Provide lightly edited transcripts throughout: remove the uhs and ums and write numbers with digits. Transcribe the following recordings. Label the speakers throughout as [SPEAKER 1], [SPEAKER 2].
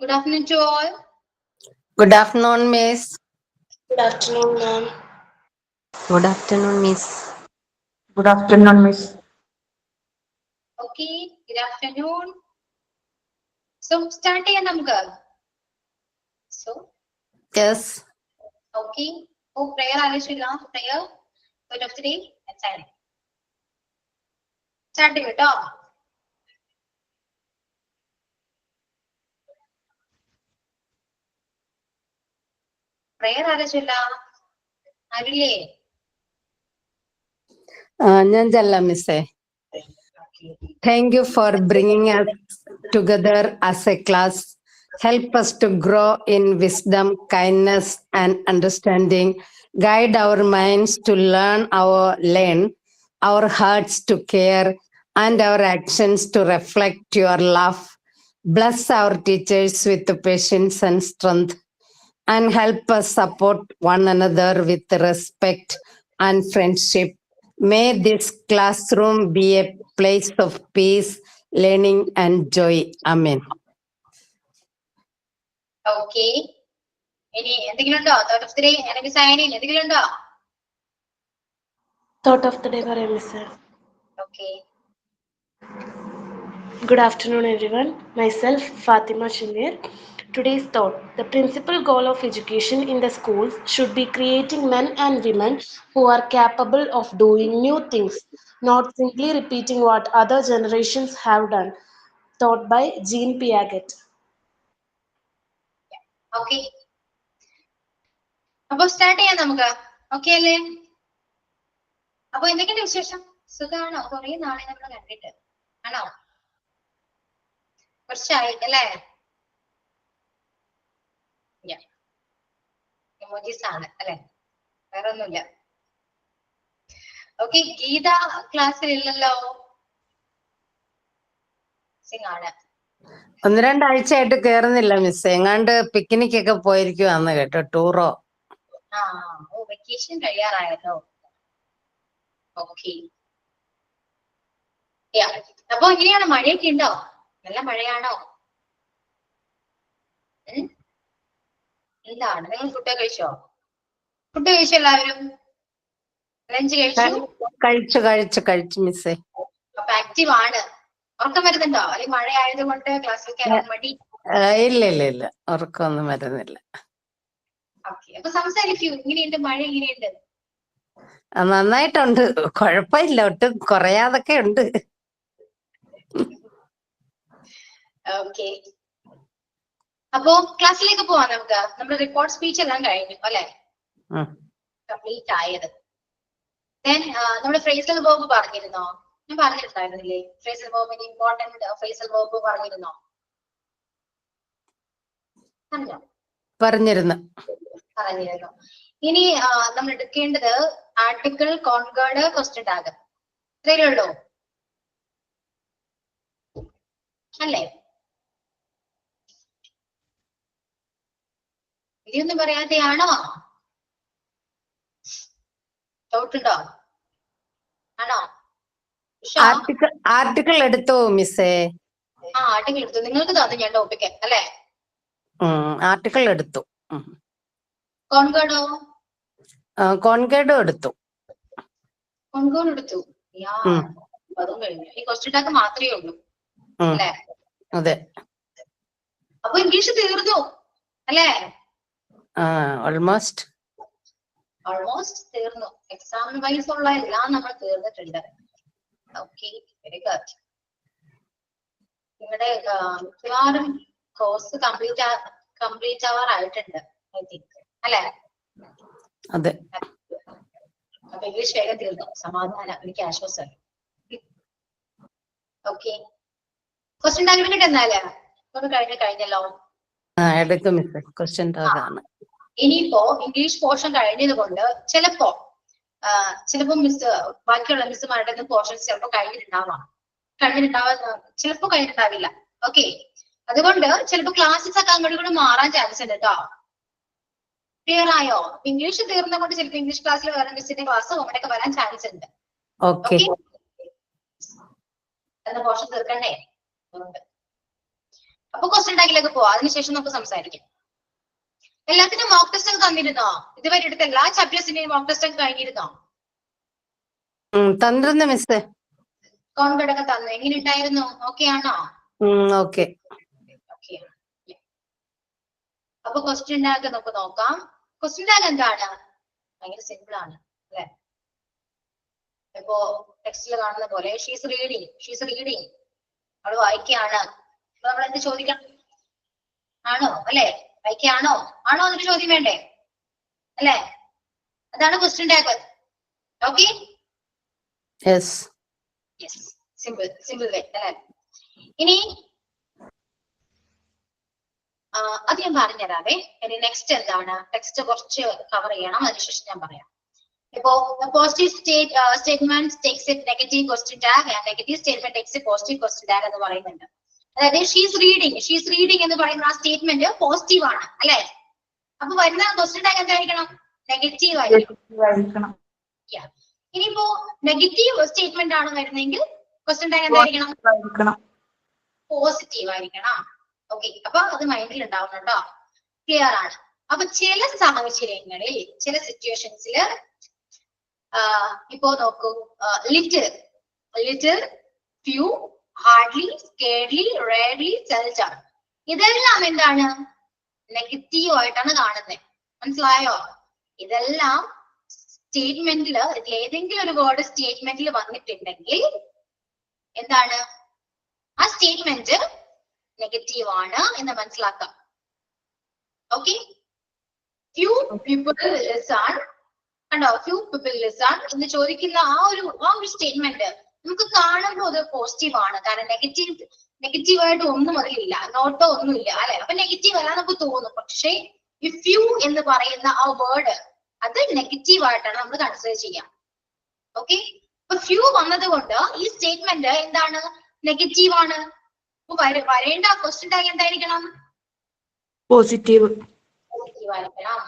[SPEAKER 1] Good afternoon to all.
[SPEAKER 2] Good afternoon, Miss.
[SPEAKER 3] Good afternoon, ma'am.
[SPEAKER 2] Good afternoon, Miss.
[SPEAKER 4] Good afternoon, Miss.
[SPEAKER 1] Okay, good afternoon. So, start ചെയ്യാം നമുക്ക്. So,
[SPEAKER 2] Yes.
[SPEAKER 1] okay. Oh, prayer ആവശ്യമില്ല. Prayer. Word of the day. Let's start. Start ചെയ്യും കേട്ടോ. Prayer ആവശ്യമില്ല. ആരില്ലേ?
[SPEAKER 2] ഞാൻ ചെല്ലാം മിസ്സേ. Thank you for bringing us together as a class. Help us to grow in wisdom, kindness, and understanding. Guide our minds to learn, our hearts to care, and our actions to reflect your love. Bless our teachers with patience and strength, and help us support one another with respect and friendship. May this classroom be a place of peace, learning, and joy. Amen.
[SPEAKER 1] Okay. ഇനി എന്തെങ്കിലും ഉണ്ടോ? Thought of the day. അല്ലെങ്കിൽ signing എന്തെങ്കിലും ഉണ്ടോ?
[SPEAKER 3] Thought of the day പറയാം miss.
[SPEAKER 1] Okay.
[SPEAKER 3] Good afternoon, everyone. Myself, Fatima Shinir. Today's thought: the principal goal of education in the schools should be creating men and women who are capable of doing new things, not simply repeating what other generations have done. Taught by Jean Piaget.
[SPEAKER 1] Okay. അപ്പൊ start ചെയ്യാം നമുക്ക്. Okay അല്ലേ? അപ്പൊ എന്തൊക്കെയുണ്ട് വിശേഷം? സുഖാണോ? കുറെ നാളെ നമ്മൾ കണ്ടിട്ട് ആണോ? കുറച്ചായി അല്ലേ? ഇമോജീസ് ആണ് അല്ലെ? വേറെ ഒന്നുമില്ല. ഓക്കെ, ഗീത ക്ലാസ്സിൽ ഇല്ലല്ലോ. ആണ്.
[SPEAKER 2] 1-2 ആഴ്ചയായിട്ട് കേറുന്നില്ല മിസ്. എങ്ങാണ്ട് പിക്നിക് ഒക്കെ പോയിരിക്കുവാന്ന് കേട്ടോ, ടൂറോ.
[SPEAKER 1] ആ, ഓ വെക്കേഷൻ കഴിയാറായല്ലോ. ഓക്കെ. അപ്പൊ എങ്ങനെയാണ്, മഴയൊക്കെ ഉണ്ടോ? നല്ല മഴയാണോ? എന്താണ്, നിങ്ങൾ ഫുഡ് കഴിച്ചോ? ഫുഡ് കഴിച്ചോ എല്ലാവരും? ലഞ്ച്
[SPEAKER 2] കഴിച്ചു മിസ്സേ.
[SPEAKER 1] അപ്പൊ ആക്റ്റീവ് ആണ്. ഉറക്കം വരുന്നുണ്ടോ? അല്ലെങ്കിൽ മഴ ആയതുകൊണ്ട് ക്ലാസ്സിൽ കയറാൻ മടി?
[SPEAKER 2] ഇല്ല, ഉറക്കമൊന്നും വരുന്നില്ല.
[SPEAKER 1] ഓക്കെ, അപ്പൊ സംസാരിക്കൂ. ഇങ്ങനെയുണ്ട്, മഴ ഇങ്ങനെയുണ്ട്?
[SPEAKER 2] നന്നായിട്ടുണ്ട്, കുഴപ്പമില്ല, ഒട്ടും കുറയാതൊക്കെ ഉണ്ട്.
[SPEAKER 1] ഓക്കെ, അപ്പോ ക്ലാസ്സിലേക്ക് പോവാം നമുക്ക്. നമ്മുടെ റിപ്പോർട്ട് സ്പീച്ച് എല്ലാം കഴിഞ്ഞു അല്ലെ? കംപ്ലീറ്റ് ആയത്. നമ്മുടെ ഫ്രേസൽ വേർബ് പറഞ്ഞിരുന്നോ? ഞാൻ പറഞ്ഞിട്ടുണ്ടായിരുന്നില്ലേ? ഫ്രേസൽ വേർബിന്റെ ഇമ്പോർട്ടന്റ് ഫ്രേസൽ വേർബ് പറഞ്ഞിരുന്നോ?
[SPEAKER 2] പറഞ്ഞിരുന്നു.
[SPEAKER 1] ഇനി നമ്മൾ എടുക്കേണ്ടത് ആർട്ടിക്കിൾ, കോൺകേർഡ്, ക്വസ്റ്റ്യൻ ടാഗ്. ഇത്രയേ ഉള്ളൂ അല്ലേ? ഇതൊന്നും പറയാതെയാണോ? ഡൗട്ട് ഉണ്ടോ? ആണോ?
[SPEAKER 2] ആർട്ടിക്കിൾ എടുത്തോ മിസ്സേ?
[SPEAKER 1] ആ, ആർട്ടിക്കിൾ എടുത്തു. നിങ്ങൾക്ക് തന്നു ഞാൻ ടോപ്പിക് അല്ലേ?
[SPEAKER 2] ആർട്ടിക്കിൾ എടുത്തു.
[SPEAKER 1] കോൺകേർഡോ?
[SPEAKER 2] കോൺകേർഡും എടുത്തു.
[SPEAKER 1] കോൺകേർഡ് എടുത്തു. അതും കഴിഞ്ഞു. ഈ ക്വസ്റ്റ്യൻ ടാഗ് മാത്രമേ ഉള്ളൂ അല്ലേ?
[SPEAKER 2] അതെ.
[SPEAKER 1] അപ്പൊ ഇംഗ്ലീഷ് തീർന്നു അല്ലേ?
[SPEAKER 2] ഓൾമോസ്റ്റ്
[SPEAKER 1] തീർന്നു. എക്സാം വൈസ് ഉള്ള എല്ലാം നമ്മൾ തീർന്നിട്ടുണ്ട്. Okay, very good. നിങ്ങളുടെ മിക്കവാറും കോഴ്സ് കംപ്ലീറ്റ് ആവാറായിട്ടുണ്ട് ഐ തിങ്ക് അല്ലേ?
[SPEAKER 2] അതെ.
[SPEAKER 1] അപ്പൊ ഇംഗ്ലീഷ് വേഗം തീർന്നു. സമാധാനം, എനിക്ക് ആശ്വാസമായി. ഓക്കെ, ക്വസ്റ്റ്യൻ ടാഗ് എടുക്കട്ടെ എന്നാല്? ഒന്ന് കഴിഞ്ഞല്ലോ.
[SPEAKER 2] എടുക്കും മിസ്, ക്വസ്റ്റ്യൻ ടാഗ് ആണ്.
[SPEAKER 1] ഇനിയിപ്പോ ഇംഗ്ലീഷ് പോർഷൻ കഴിഞ്ഞത് കൊണ്ട് ചിലപ്പോ മിസ് ബാക്കിയുള്ള മിസ്സുമാരുടെ പോർഷൻസ് ചിലപ്പോ ചിലപ്പോ കഴിഞ്ഞിട്ടുണ്ടാവില്ല. ഓക്കെ, അതുകൊണ്ട് ചിലപ്പോ ക്ലാസ്സസ് ഒക്കെ അങ്ങോട്ട് കൂടെ മാറാൻ ചാൻസ് ഉണ്ട് കേട്ടോ. ക്ലിയർ ആയോ? ഇംഗ്ലീഷ് തീർന്ന കൊണ്ട് ചിലപ്പോൾ ഇംഗ്ലീഷ് ക്ലാസ്സിൽ വേറെ മിസ്സിന്റെ ക്ലാസ് അങ്ങനെയൊക്കെ വരാൻ ചാൻസ് ഉണ്ട്. പോർഷൻ തീർക്കണ്ടേ? അപ്പൊ ക്വസ്റ്റ്യൻ ടാഗിലേക്ക് പോവാം, അതിനുശേഷം നമുക്ക് സംസാരിക്കാം. എല്ലാത്തിനും മോക്ക് ടെസ്റ്റ് ഒക്കെ തന്നിരുന്നോ? ഇതുവരെ എടുത്ത എല്ലാ ചാപ്റ്റേഴ്സിന്റെയും മോക്ക് ടെസ്റ്റ് ഒക്കെ കഴിഞ്ഞിരുന്നോ?
[SPEAKER 2] തന്നിരുന്നു മിസ്സേ.
[SPEAKER 1] കോൺബെഡ് ഒക്കെ തന്നു. എങ്ങനെ ഉണ്ടായിരുന്നു? ഓക്കെ ആണോ?
[SPEAKER 2] ഓക്കെ.
[SPEAKER 1] അപ്പൊ ക്വസ്റ്റ്യൻ ടാഗ് നമുക്ക് നോക്കാം. ക്വസ്റ്റ്യൻ ടാഗ് എന്താണ്? ഭയങ്കര സിമ്പിൾ ആണ് അല്ലെ? ഇപ്പോ ടെക്സ്റ്റിൽ കാണുന്ന പോലെ ഷീസ് റീഡിങ് അവള് വായിക്കുകയാണ്. അപ്പൊ നമ്മൾ എന്ത് ചോദിക്കണം? ആണോ അല്ലെ? വായിക്കുകയാണോ ആണോ എന്നൊരു ചോദ്യം വേണ്ടേ അല്ലെ? അതാണ് question tag. Okay, simple way അല്ലെ? ഇനി അത് ഞാൻ പറഞ്ഞുതരാവേ. ഇനി നെക്സ്റ്റ് എന്താണ്? ടെക്സ്റ്റ് കുറച്ച് കവർ ചെയ്യണം, അതിനുശേഷം ഞാൻ പറയാം. ഇപ്പോ positive statement takes A negative question tag and negative statement takes A positive question tag എന്ന് പറയുന്നുണ്ട്. അതായത് ഷീസ് റീഡിങ് എന്ന് പറയുന്ന ആ സ്റ്റേറ്റ്മെന്റ് പോസിറ്റീവ് ആണ് അല്ലെ? അപ്പൊ വരുന്ന ക്വസ്റ്റ്യൻ ടാഗ് എന്തായിരിക്കണം? നെഗറ്റീവ് ആയിരിക്കണം. ഇനിയിപ്പോ നെഗറ്റീവ് സ്റ്റേറ്റ്മെന്റ് ആണ് വരുന്നതെങ്കിൽ ക്വസ്റ്റ്യൻ ടാഗ് എന്തായിരിക്കണം? പോസിറ്റീവ് ആയിരിക്കണം. ഓക്കെ, അപ്പൊ അത് മൈൻഡിൽ ഉണ്ടാവണം കേട്ടോ. ക്ലിയർ ആണ്? അപ്പൊ ചില സാഹചര്യങ്ങളിൽ, ചില സിറ്റുവേഷൻസിൽ ഇപ്പോ നോക്കൂ, little, few, hardly, scarcely, rarely, seldom, ഇതെല്ലാം എന്താണ്? നെഗറ്റീവ് ആയിട്ടാണ് കാണുന്നത്. മനസ്സിലായോ? ഇതെല്ലാം സ്റ്റേറ്റ്മെന്റില് ഏതെങ്കിലും ഒരു വേർഡ് സ്റ്റേറ്റ്മെന്റിൽ വന്നിട്ടുണ്ടെങ്കിൽ എന്താണ്? ആ സ്റ്റേറ്റ്മെന്റ് നെഗറ്റീവ് ആണ് എന്ന് മനസ്സിലാക്കാം. ഓക്കെ, ഫ്യൂ പീപ്പിൾ ലിസൺ, കണ്ടോ? ഫ്യൂ പീപ്പിൾ ലിസൺ എന്ന് ചോദിക്കുന്ന ആ ഒരു സ്റ്റേറ്റ്മെന്റ് നമുക്ക് കാണുമ്പോൾ അത് പോസിറ്റീവ് ആണ്. കാരണം നെഗറ്റീവ് ആയിട്ട് ഒന്നും അതിലില്ല, നോട്ടോ ഒന്നുമില്ല അല്ലെ? അപ്പൊ നെഗറ്റീവ് അല്ല നമുക്ക് തോന്നും. പക്ഷേ ഈ ഫ്യൂ എന്ന് പറയുന്ന ആ വേർഡ് അത് നെഗറ്റീവ് ആയിട്ടാണ് നമ്മൾ കൺസിഡർ ചെയ്യാം. ഓക്കെ, അപ്പൊ ഫ്യൂ വന്നത് കൊണ്ട് ഈ സ്റ്റേറ്റ്മെന്റ് എന്താണ്? നെഗറ്റീവ് ആണ്. വരേണ്ട ക്വസ്റ്റ്യൻ ടാഗ് എന്തായിരിക്കണം?
[SPEAKER 4] പോസിറ്റീവ്
[SPEAKER 1] ആയിരിക്കണം.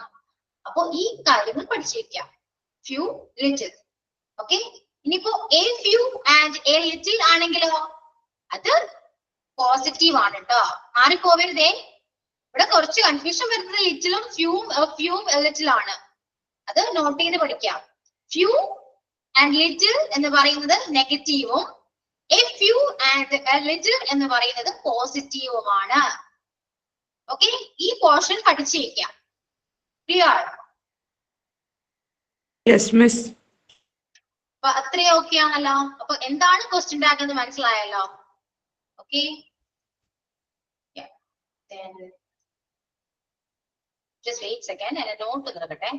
[SPEAKER 1] അപ്പൊ ഈ കാര്യങ്ങൾ പഠിച്ചു വെക്കാം. Few, little. ഓക്കെ, ഇനിയിപ്പോ A few and A little ആണെങ്കിലോ അത് പോസിറ്റീവ് ആണ് കേട്ടോ. മാറിപ്പോവരുതേ. ഇവിടെ കുറച്ച് കൺഫ്യൂഷൻ വരുന്നത് ലിറ്റിലും ഫ്യൂ ലിറ്റിൽ ആണ്. അത് നോട്ട് ചെയ്ത് പഠിക്കാം. ഫ്യൂ ആൻഡ് ലിറ്റിൽ എന്ന് പറയുന്നത് നെഗറ്റീവും A few and A little എന്ന് പറയുന്നത് പോസിറ്റീവുമാണ്. ഓക്കെ, ഈ പോർഷൻ പഠിച്ചിരിക്കാം. ക്ലിയർ?
[SPEAKER 4] Yes miss.
[SPEAKER 1] അപ്പൊ അത്രയും ഓക്കെ ആണല്ലോ. അപ്പൊ എന്താണ് ക്വസ്റ്റ്യൻ ടാഗ് എന്ന് മനസ്സിലായല്ലോ. ഓക്കെ, ജസ്റ്റ് വെയിറ്റ് സെക്കൻഡ്, എന്നെ നോട്ട് നിർക്കട്ടെ.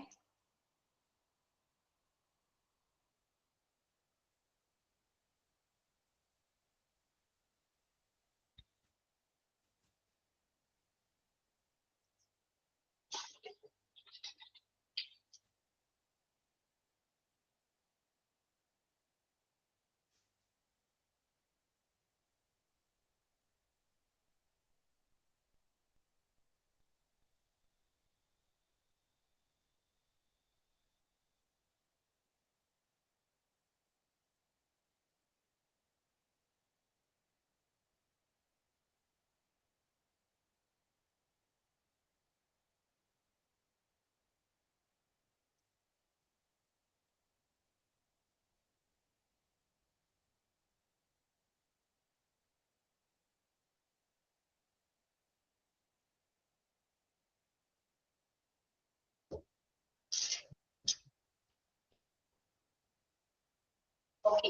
[SPEAKER 1] ഓക്കെ,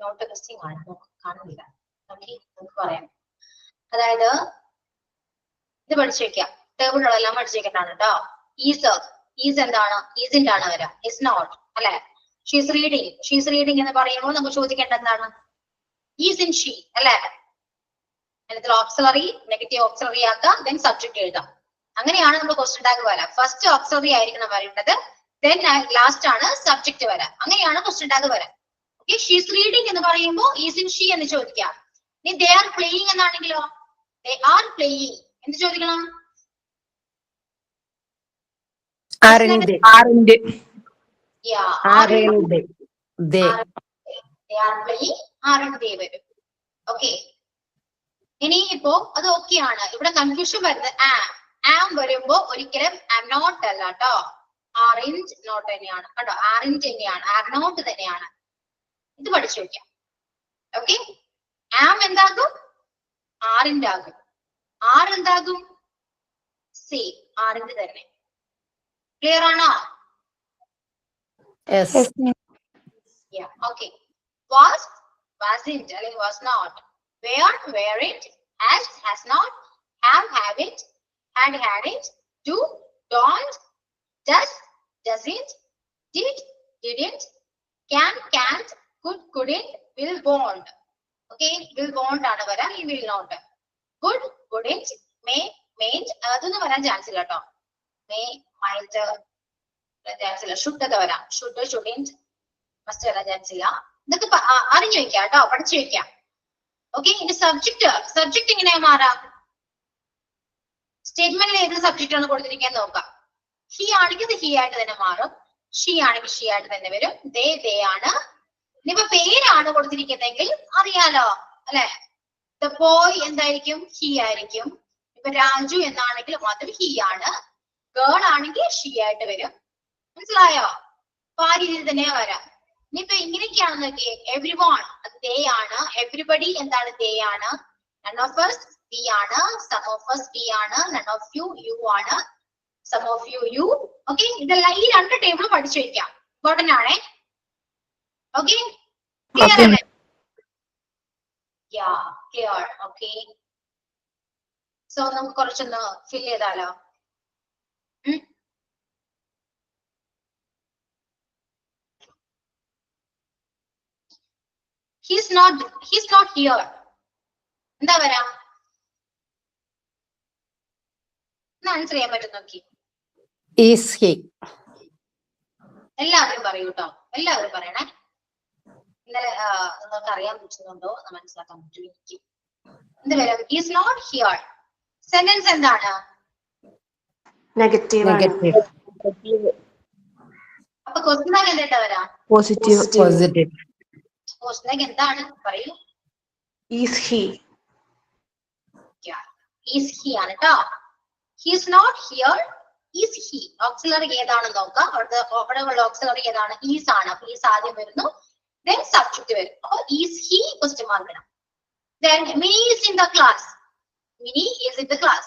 [SPEAKER 1] നോട്ട് മിസ്സിംഗ് ആണ്, കാണുന്നില്ല. ഓക്കെ, നമുക്ക് പറയാം. അതായത് ഇത് പഠിച്ചു വെക്കാം. ടേബിളുകളെല്ലാം പഠിച്ചു വെക്കേണ്ടതാണ് കേട്ടോ. ഈസ് എന്താണ്? ഈസിന്റെ ആണ് വരാ. ഇസ് നോട്ട് അല്ലെ? ഷീസ് റീഡിങ് എന്ന് പറയുമ്പോൾ നമുക്ക് ചോദിക്കേണ്ട എന്താണ്? ഈസ് ഇൻ ഷീ അല്ലെ? അതിനകത്ത് ഓക്സിലറി, നെഗറ്റീവ് ഓക്സിലറി ആക്കാം, ദെൻ സബ്ജക്ട് എഴുതാം. അങ്ങനെയാണ് നമ്മൾ ക്വസ്റ്റ്യൻ ടാഗ് വരാം. ഫസ്റ്റ് ഓക്സിലറി ആയിരിക്കണം വരേണ്ടത്, ദെൻ ലാസ്റ്റ് ആണ് സബ്ജക്ട് വരാം. അങ്ങനെയാണ് ക്വസ്റ്റ്യൻ ടാഗ് വരാം. ഓക്കെ, ഷീസ് റീഡിങ് എന്ന് പറയുമ്പോൾ ഈസ് ഇൻ ഷീ എന്ന് ചോദിക്കാം. ഇനി ദേ ആർ പ്ലേയിങ് എന്നാണെങ്കിലോ ദേ ആർ പ്ലേയിങ് എന്ത് ചോദിക്കണം? ഓക്കെ, ഇനി ഇപ്പോ അത് ഓക്കെ ആണ്. ഇവിടെ കൺഫ്യൂഷൻ വരുന്നത് ആം വരുമ്പോ ഒരിക്കലും ആം നോട്ട് അല്ല കേട്ടോ, ആറിഞ്ച് നോട്ട് തന്നെയാണ് കേട്ടോ, ആറിഞ്ച് തന്നെയാണ്, ആർ നോട്ട് തന്നെയാണ്. ഇത് പഠിച്ചു വെക്കാം. ഓക്കെ, ആം എന്താകും? ആറിന്റെ ആകും. ആർ എന്താകും? സെയിം ആറിന്റെ തന്നെ. ക്ലിയർ ആണോ?
[SPEAKER 2] Yes.
[SPEAKER 1] Yeah, okay. Was, wasn't, അല്ലെങ്കിൽ was not. Were, weren't, has not, haven't, hadn't, do, don't, does, doesn't, did, didn't, can, can't, could, couldn't, will, won't. Okay, will, won't ആണ് വരാ, ഈ will not. Could, couldn't, may, mayn't, അതൊന്നും വരാൻ chance ഇല്ല കേട്ടോ. may, might, chance ഇല്ല. should ഒക്കെ വരാം. should, shouldn't, must വരാൻ ചാൻസ് ഇല്ല. ഇതൊക്കെ അറിഞ്ഞു വെക്കാം കേട്ടോ, പഠിച്ചു വെക്കാം. ഓക്കെ, ഇനി സബ്ജക്ട് എങ്ങനെയാ മാറാം? സ്റ്റേറ്റ്മെന്റിൽ ഏത് സബ്ജക്റ്റ് ആണ് കൊടുത്തിരിക്കാൻ നോക്കാം. ഹി ആണെങ്കിൽ ഇത് ഹി ആയിട്ട് തന്നെ മാറും, ഷീ ആണെങ്കിൽ ഷീ ആയിട്ട് തന്നെ വരും, ദേ ആണ്. ഇനിയിപ്പോ പേരാണ് കൊടുത്തിരിക്കുന്നതെങ്കിൽ അറിയാലോ അല്ലെ, ദ ബോയ് എന്തായിരിക്കും? ഹി ആയിരിക്കും. ഇപ്പൊ രാജു എന്നാണെങ്കിലും അതും ഹി ആണ്. ഗേൾ ആണെങ്കിൽ ഷീ ആയിട്ട് വരും. മനസ്സിലായോ? അപ്പൊ ആ രീതിയിൽ തന്നെയാ വരാം. ഇനിയിപ്പോ ഇങ്ങനെയൊക്കെയാണ് നോക്കിയേ, എവ്രി വൺ അത് ദേ ആണ്, എവ്രിബഡി എന്താണ്? ദേ ആണ്. നൺ ഓഫ് us വി ആണ്, സം ഓഫ് us വി ആണ്, നൺ ഓഫ് യു യു ആണ്, some of you you. Okay, ഇതെല്ലാം ഈ രണ്ട് ടേബിൾ പഠിച്ചു വെക്കാം, ഇമ്പോർട്ടന്റ് ആണേ. ഓക്കെ, ക്ലിയർ അല്ലേ? യാ, ക്ലിയർ. ഓക്കെ, സോ നമുക്ക് കുറച്ചൊന്ന് ഫിൽ ചെയ്താലോ? He's not here. എന്താ വരാ? ആൻസർ ചെയ്യാൻ പറ്റും നോക്കി.
[SPEAKER 2] Is he?
[SPEAKER 1] എല്ലാവരും പറയൂ കേട്ടോ, എല്ലാവരും പറയണേ. ഇന്നലെ നിങ്ങൾക്ക് അറിയാൻ പറ്റുന്നുണ്ടോ എന്ന് മനസ്സിലാക്കാൻ പറ്റും എനിക്ക്. എന്ത് വരാം? He's not here. സെന്റൻസ് എന്താണ്?
[SPEAKER 3] നെഗറ്റീവ്.
[SPEAKER 1] അപ്പൊ ക്വസ്റ്റ്യൻ എന്താ വരാ?
[SPEAKER 4] Positive.
[SPEAKER 1] ക്വസ്റ്റ്യൻ എന്താണ് പറയൂ?
[SPEAKER 3] Is he.
[SPEAKER 1] ഈസ് ഹി ആണ് കേട്ടോ. He's not here, is he. Auxiliary ഏതാണെന്ന് നോക്കാം. അവിടെയുള്ള ഓക്സിലറി ഏതാണ്? ഈസ് ആണ്. അപ്പൊ ഈസ് ആദ്യം വരുന്നു, then സബ്ജക്ട് വരും. അപ്പൊ ഈസ് ഹി ക്വസ്റ്റ്യൻ മാർക്ക് ഇടാം. Then Minnie is in the class. Minnie is in the class.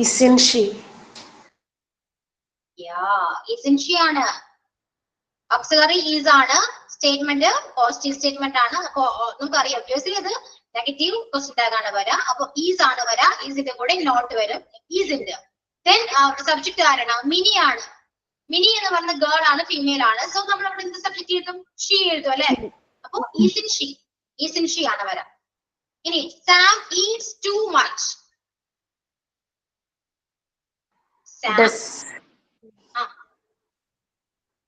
[SPEAKER 3] Isn't she?
[SPEAKER 1] Yeah, isn't she ആണ്. ഓക്സിലറി ഈസ് ആണ്. സ്റ്റേറ്റ്മെന്റ് പോസിറ്റീവ് സ്റ്റേറ്റ്മെന്റ് ആണ്. അപ്പൊ നമുക്കറിയാം ഒബ്വിയസ്ലി അത് നെഗറ്റീവ് ക്വസ്റ്റ്യൻ ടാഗ് ആണ് വരാ. അപ്പൊ ഈസ് ആണ് വരാ, ഈസിന്റെ കൂടെ നോട്ട് വരും, ഈസിന്റെ. ദെൻ സബ്ജക്ട് ആരാണ്? മിനി ആണ്. മിനി എന്ന് പറഞ്ഞ ഗേൾ ആണ്, ഫീമെയിൽ ആണ്. സോ നമ്മൾ അവിടെ എന്ത് സബ്ജക്ട് എഴുതും? ഷീ എഴുതും അല്ലെ. അപ്പൊ ഈസിൻ ഷീ ആണ് വരാ. ഇനി Sam Eats too much.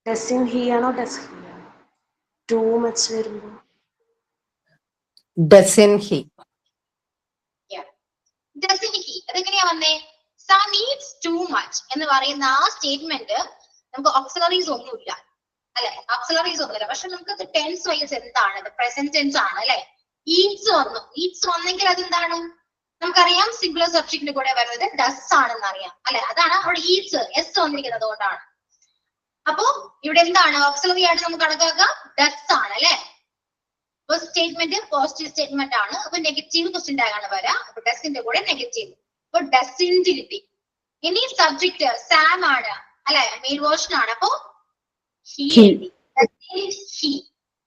[SPEAKER 3] Doesn't he ആണോ ഡസ് ഹി ആണോ? ടു മച്ച് വരുമ്പോ
[SPEAKER 2] Doesn't he?
[SPEAKER 1] അതെങ്ങനെയാ വന്നേ? സാം ഈറ്റ്സ് ടു മച്ച് എന്ന് പറയുന്ന ആ സ്റ്റേറ്റ്മെന്റ് നമുക്ക് ഓക്സിലറീസ് ഒന്നുമില്ല അല്ലെ, ഓക്സിലറീസ് ഒന്നുമില്ല. പക്ഷെ നമുക്ക് ടെൻസ് വൈസ് എന്താണ്? പ്രസന്റ് ടെൻസ് ആണ് അല്ലെ. ഈറ്റ്സ് വന്നു. ഈറ്റ്സ് വന്നെങ്കിൽ അതെന്താണ്? നമുക്കറിയാം സിംഗുലർ സബ്ജക്റ്റിന്റെ കൂടെ വരുന്നത് ഡസ് ആണെന്ന് അറിയാം അല്ലെ. അതാണ് അവിടെ ഈറ്റ്സ് എസ് വന്നിരിക്കുന്നത് കൊണ്ടാണ്. അപ്പോ ഇവിടെ എന്താണ് ഓക്സിലറി ആയിട്ട് നമുക്ക് കണക്കാക്കാം? ഡസ് ആണ് അല്ലെ. അപ്പൊ സ്റ്റേറ്റ്മെന്റ് പോസിറ്റീവ് സ്റ്റേറ്റ്മെന്റ് ആണ്. അപ്പൊ നെഗറ്റീവ് ക്വസ്റ്റ്യൻ ടാഗ് ആണ് വരാ. അപ്പൊ ഡസിന്റെ കൂടെ നെഗറ്റീവ്. അപ്പൊ ഡസിന്റ് കിട്ടി. ഇനി സബ്ജക്ട് സാം ആണ് അല്ലെ, മെയിൽ വേർഷൻ ആണ്. അപ്പൊ ഹി.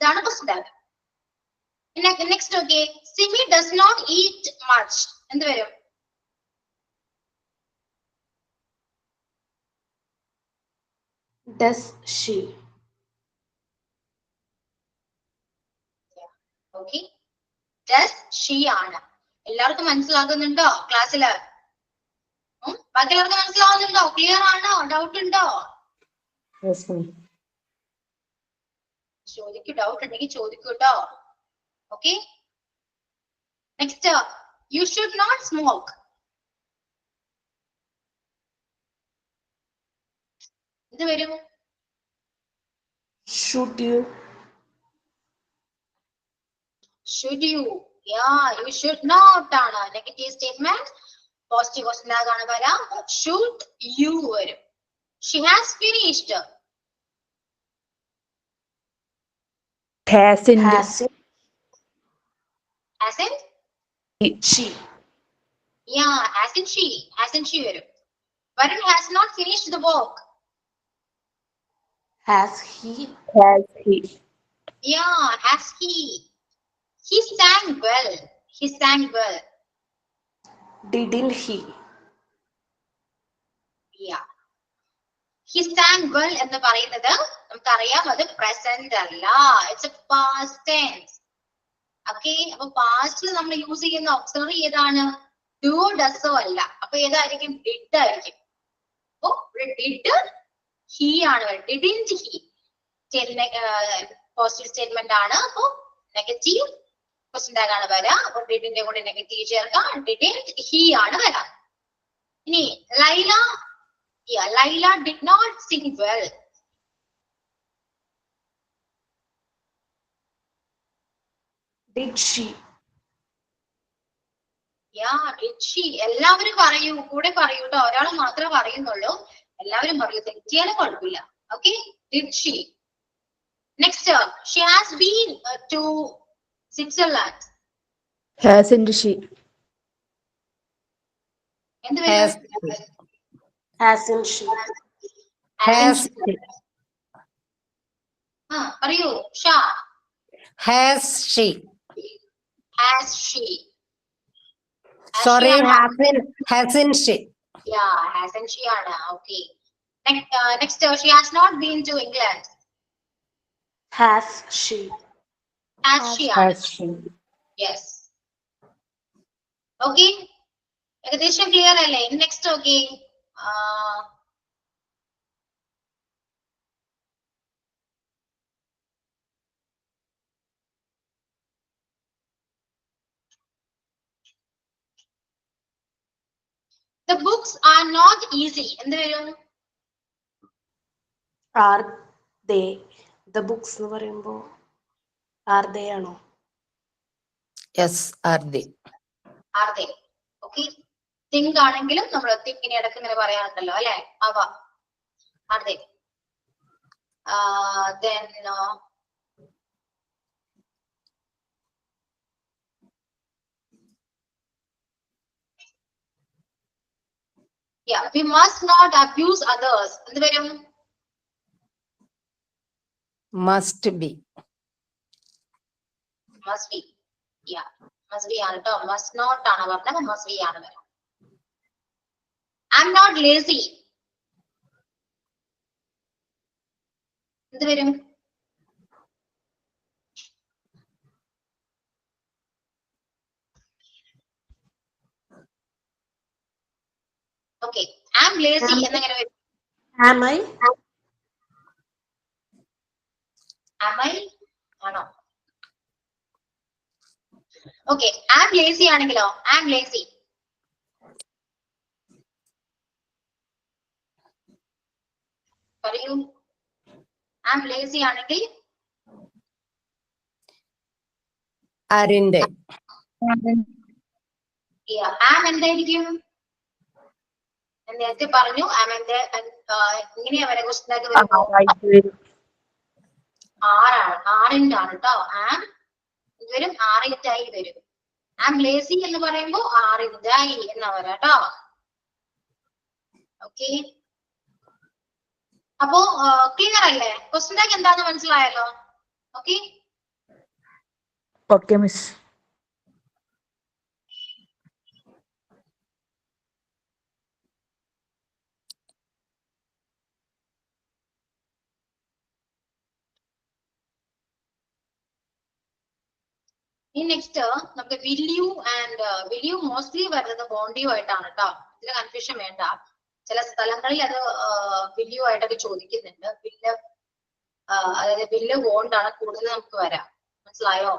[SPEAKER 1] ഇതാണ് question tag. Next okay, Simi does not eat much. എന്ത് വരും?
[SPEAKER 3] Does she?
[SPEAKER 1] Okay, does she ആണ്. എല്ലാവർക്കും മനസ്സിലാകുന്നുണ്ടോ ക്ലാസ്സില്? ബാക്കി എല്ലാവർക്കും മനസ്സിലാവുന്നുണ്ടോ? ക്ലിയർ ആണോ? ഡൗട്ട് ഉണ്ടോ? ചോദിക്കൂ, ഡൗട്ട് ഉണ്ടെങ്കിൽ ചോദിക്കൂ കേട്ടോ. Okay, next, you should not smoke. ഇത് വരും?
[SPEAKER 3] Should you?
[SPEAKER 1] Should you? Yeah, you should not ആണ് നെഗറ്റീവ് സ്റ്റേറ്റ്മെന്റ്. പോസിറ്റീവ് ക്വസ്റ്റ്യൻ ആകാണ് വരാം. Should you വരും. She has finished.
[SPEAKER 4] Hasn't.
[SPEAKER 3] Hasn't
[SPEAKER 1] Hasn't?
[SPEAKER 3] she?
[SPEAKER 1] Yeah, hasn't she? Hasn't she വരും. Varun has not finished the work.
[SPEAKER 3] Has he?
[SPEAKER 4] Has he?
[SPEAKER 1] Yeah, has he? He sang well. He sang well.
[SPEAKER 3] Didn't he?
[SPEAKER 1] Yeah. He sang well എന്ന് പറയുന്നത് നമുക്കറിയാം അത് present അല്ല. It's a past tense. Okay, അപ്പൊ പാസ്റ്റിൽ നമ്മൾ use ചെയ്യുന്ന auxiliary ഏതാണ്? Do ഡസോ അല്ല. അപ്പൊ ഏതായിരിക്കും? ഡിഡ് ആയിരിക്കും. അപ്പൊ ഡിഡ് ഹി ആണ്. ഡിഡിന്റ് ഹി പോസിറ്റീവ് സ്റ്റേറ്റ്മെന്റ് ആണ്. അപ്പൊ നെഗറ്റീവ് ക്വസ്റ്റ്യൻ ആകാണ് വരാം. അപ്പൊ ഡിഡിന്റെ കൂടെ നെഗറ്റീവ് ചേർക്കാം. ഡിഡിന്റ് ഹി ആണ് വരാം. ഇനി Laila. Yeah, Laila did not sing well.
[SPEAKER 3] Did she?
[SPEAKER 1] Yeah, did she? എല്ലാവരും പറയൂ, കൂടെ പറയൂ കേട്ടോ. ഒരാൾ മാത്രമേ പറയുന്നുള്ളൂ. എല്ലാവരും പറയൂ, തെറ്റിയാലും കുഴപ്പമില്ല. Okay, did she? Next, she has been to Switzerland.
[SPEAKER 4] Hasn't she?
[SPEAKER 1] എന്ത്
[SPEAKER 2] Has
[SPEAKER 1] വരും?
[SPEAKER 3] Hasn't she?
[SPEAKER 2] has
[SPEAKER 1] പറയൂ Shah.
[SPEAKER 2] has she?
[SPEAKER 1] Has she?
[SPEAKER 2] Sorry, hasn't she?
[SPEAKER 1] Yeah, hasn't she ആണ്. Okay. Next, she has not been to England.
[SPEAKER 3] Has she?
[SPEAKER 1] Has she ആണ്.
[SPEAKER 4] Has she?
[SPEAKER 1] Yes. Okay. ഏകദേശം clear അല്ലേ? Next okay. The books are not easy. എന്ത് വരും?
[SPEAKER 3] Are they? The books എന്ന് പറയുമ്പോ are they ആണോ?
[SPEAKER 2] Yes, are they?
[SPEAKER 1] Are they? Okay. Think ആണെങ്കിലും നമ്മൾ തിങ്കിനെ ഇടയ്ക്ക് ഇങ്ങനെ പറയാറുണ്ടല്ലോ അല്ലെ? അവ. Are they? Then yeah, we must not abuse others. എന്ത് വരും?
[SPEAKER 2] Must be.
[SPEAKER 1] Must be. Yeah, must be ആണ് കേട്ടോ. Must not ആണ് പറഞ്ഞത്. Must be ആണ് വരാം. I'm not lazy. എന്ത് വരും? Okay, I'm lazy എന്നെങ്ങനെ വരും?
[SPEAKER 3] Am I?
[SPEAKER 1] Am I? ആണോ? Okay, I'm lazy ആണെങ്കിലോ? I'm lazy. പറയൂ. I'm lazy ആണെങ്കിൽ
[SPEAKER 2] Aren't they?
[SPEAKER 1] yeah, am എന്തായിരിക്കും? ഞാൻ നേരത്തെ പറഞ്ഞു am എന്ത് ഇങ്ങനെയാ വരെ ക്വസ്റ്റ്യൻ ആയിട്ട് വരുമ്പോ ആറാണ്. ആറിന്റെ ആണ് കേട്ടോ. am വരും ആറിറ്റായി വരും. am lazy എന്ന് പറയുമ്പോ ആറിറ്റായി എന്നാ വരാം കേട്ടോ. ഓക്കെ. അപ്പോ ക്ലിയർ അല്ലേ? ക്വസ്റ്റ്യൻ ടാഗ് എന്താന്ന് മനസ്സിലായല്ലോ? ഓക്കെ.
[SPEAKER 4] Okay, miss.
[SPEAKER 1] ഇനി നെക്സ്റ്റ് നമുക്ക് വില്യു ആൻഡ് വില്യു മോസ്റ്റ്ലി വരുന്നത് ബോണ്ടിയു ആയിട്ടാണ് കേട്ടോ. ഇതിന് കൺഫ്യൂഷൻ വേണ്ട. ചില സ്ഥലങ്ങളിൽ അത് വില്യു ആയിട്ടൊക്കെ ചോദിക്കുന്നുണ്ട്. വില്ല് അതായത് വില്ല് ബോണ്ടാണ് കൂടുതൽ നമുക്ക് വരാം. മനസ്സിലായോ?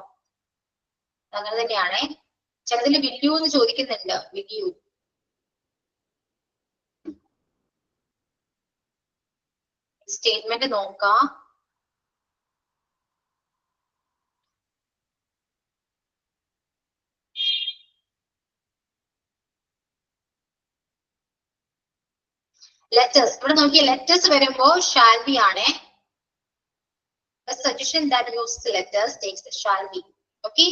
[SPEAKER 1] അങ്ങനെ തന്നെയാണേ. ചിലതിൽ വില്യു എന്ന് ചോദിക്കുന്നുണ്ട്. വില്യു. സ്റ്റേറ്റ്മെന്റ് നോക്കാം. ലെറ്റേഴ്സ് ഇവിടെ നോക്കിയ ലെറ്റേഴ്സ് വരുമ്പോ ഷാൽ ബി ആണേ. A suggestion that uses letters takes the shall be. Okay.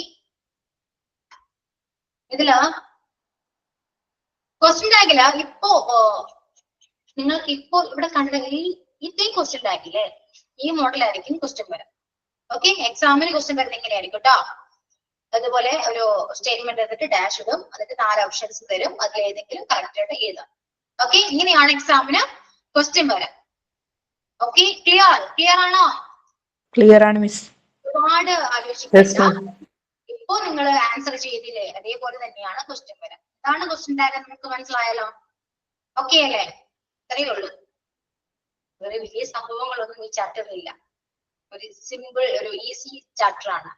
[SPEAKER 1] ഇതില് ക്വസ്റ്റ്യൻ ടാഗില് ഇപ്പോ നിങ്ങൾക്ക് ഇപ്പോ ഇവിടെ കണ്ട ഇതേ ക്വസ്റ്റ്യൻ ടാഗില്ലേ ഈ മോഡലായിരിക്കും ക്വസ്റ്റ്യൻ വരാം. ഓക്കെ, എക്സാമിന് ക്വസ്റ്റ്യൻ വരുന്ന ഇങ്ങനെയായിരിക്കും കേട്ടോ. അതുപോലെ ഒരു സ്റ്റേറ്റ്മെന്റ് എടുത്തിട്ട് ഡാഷ് ഇടും, എന്നിട്ട് 4 ഓപ്ഷൻസ് തരും, അതിൽ ഏതെങ്കിലും കറക്റ്റ് ആയിട്ട് എഴുതാം. ഓക്കെ, ഇങ്ങനെയാണ് എക്സാമിന് ക്വസ്റ്റ്യൻ വരാം. ഓക്കെ, ക്ലിയർ ആണോ?
[SPEAKER 4] ക്ലിയർ ആണ് മിസ്.
[SPEAKER 1] ഒരുപാട് ആലോചിക്കില്ല. ഇപ്പോ നിങ്ങൾ ആൻസർ ചെയ്തില്ലേ അതേപോലെ തന്നെയാണ് ക്വസ്റ്റ്യൻ വരാം. ഇതാണ് ക്വസ്റ്റ്യൻ ടാഗ്, നിങ്ങൾക്ക് മനസ്സിലായല്ലോ? ഓക്കെ അല്ലേ? ഇത്രയേ ഉള്ളൂ. വേറെ വലിയ സംഭവങ്ങളൊന്നും ഈ ചാപ്റ്ററിൽ ഇല്ല. ഒരു സിമ്പിൾ ഒരു ഈസി ചാപ്റ്റർ ആണ്.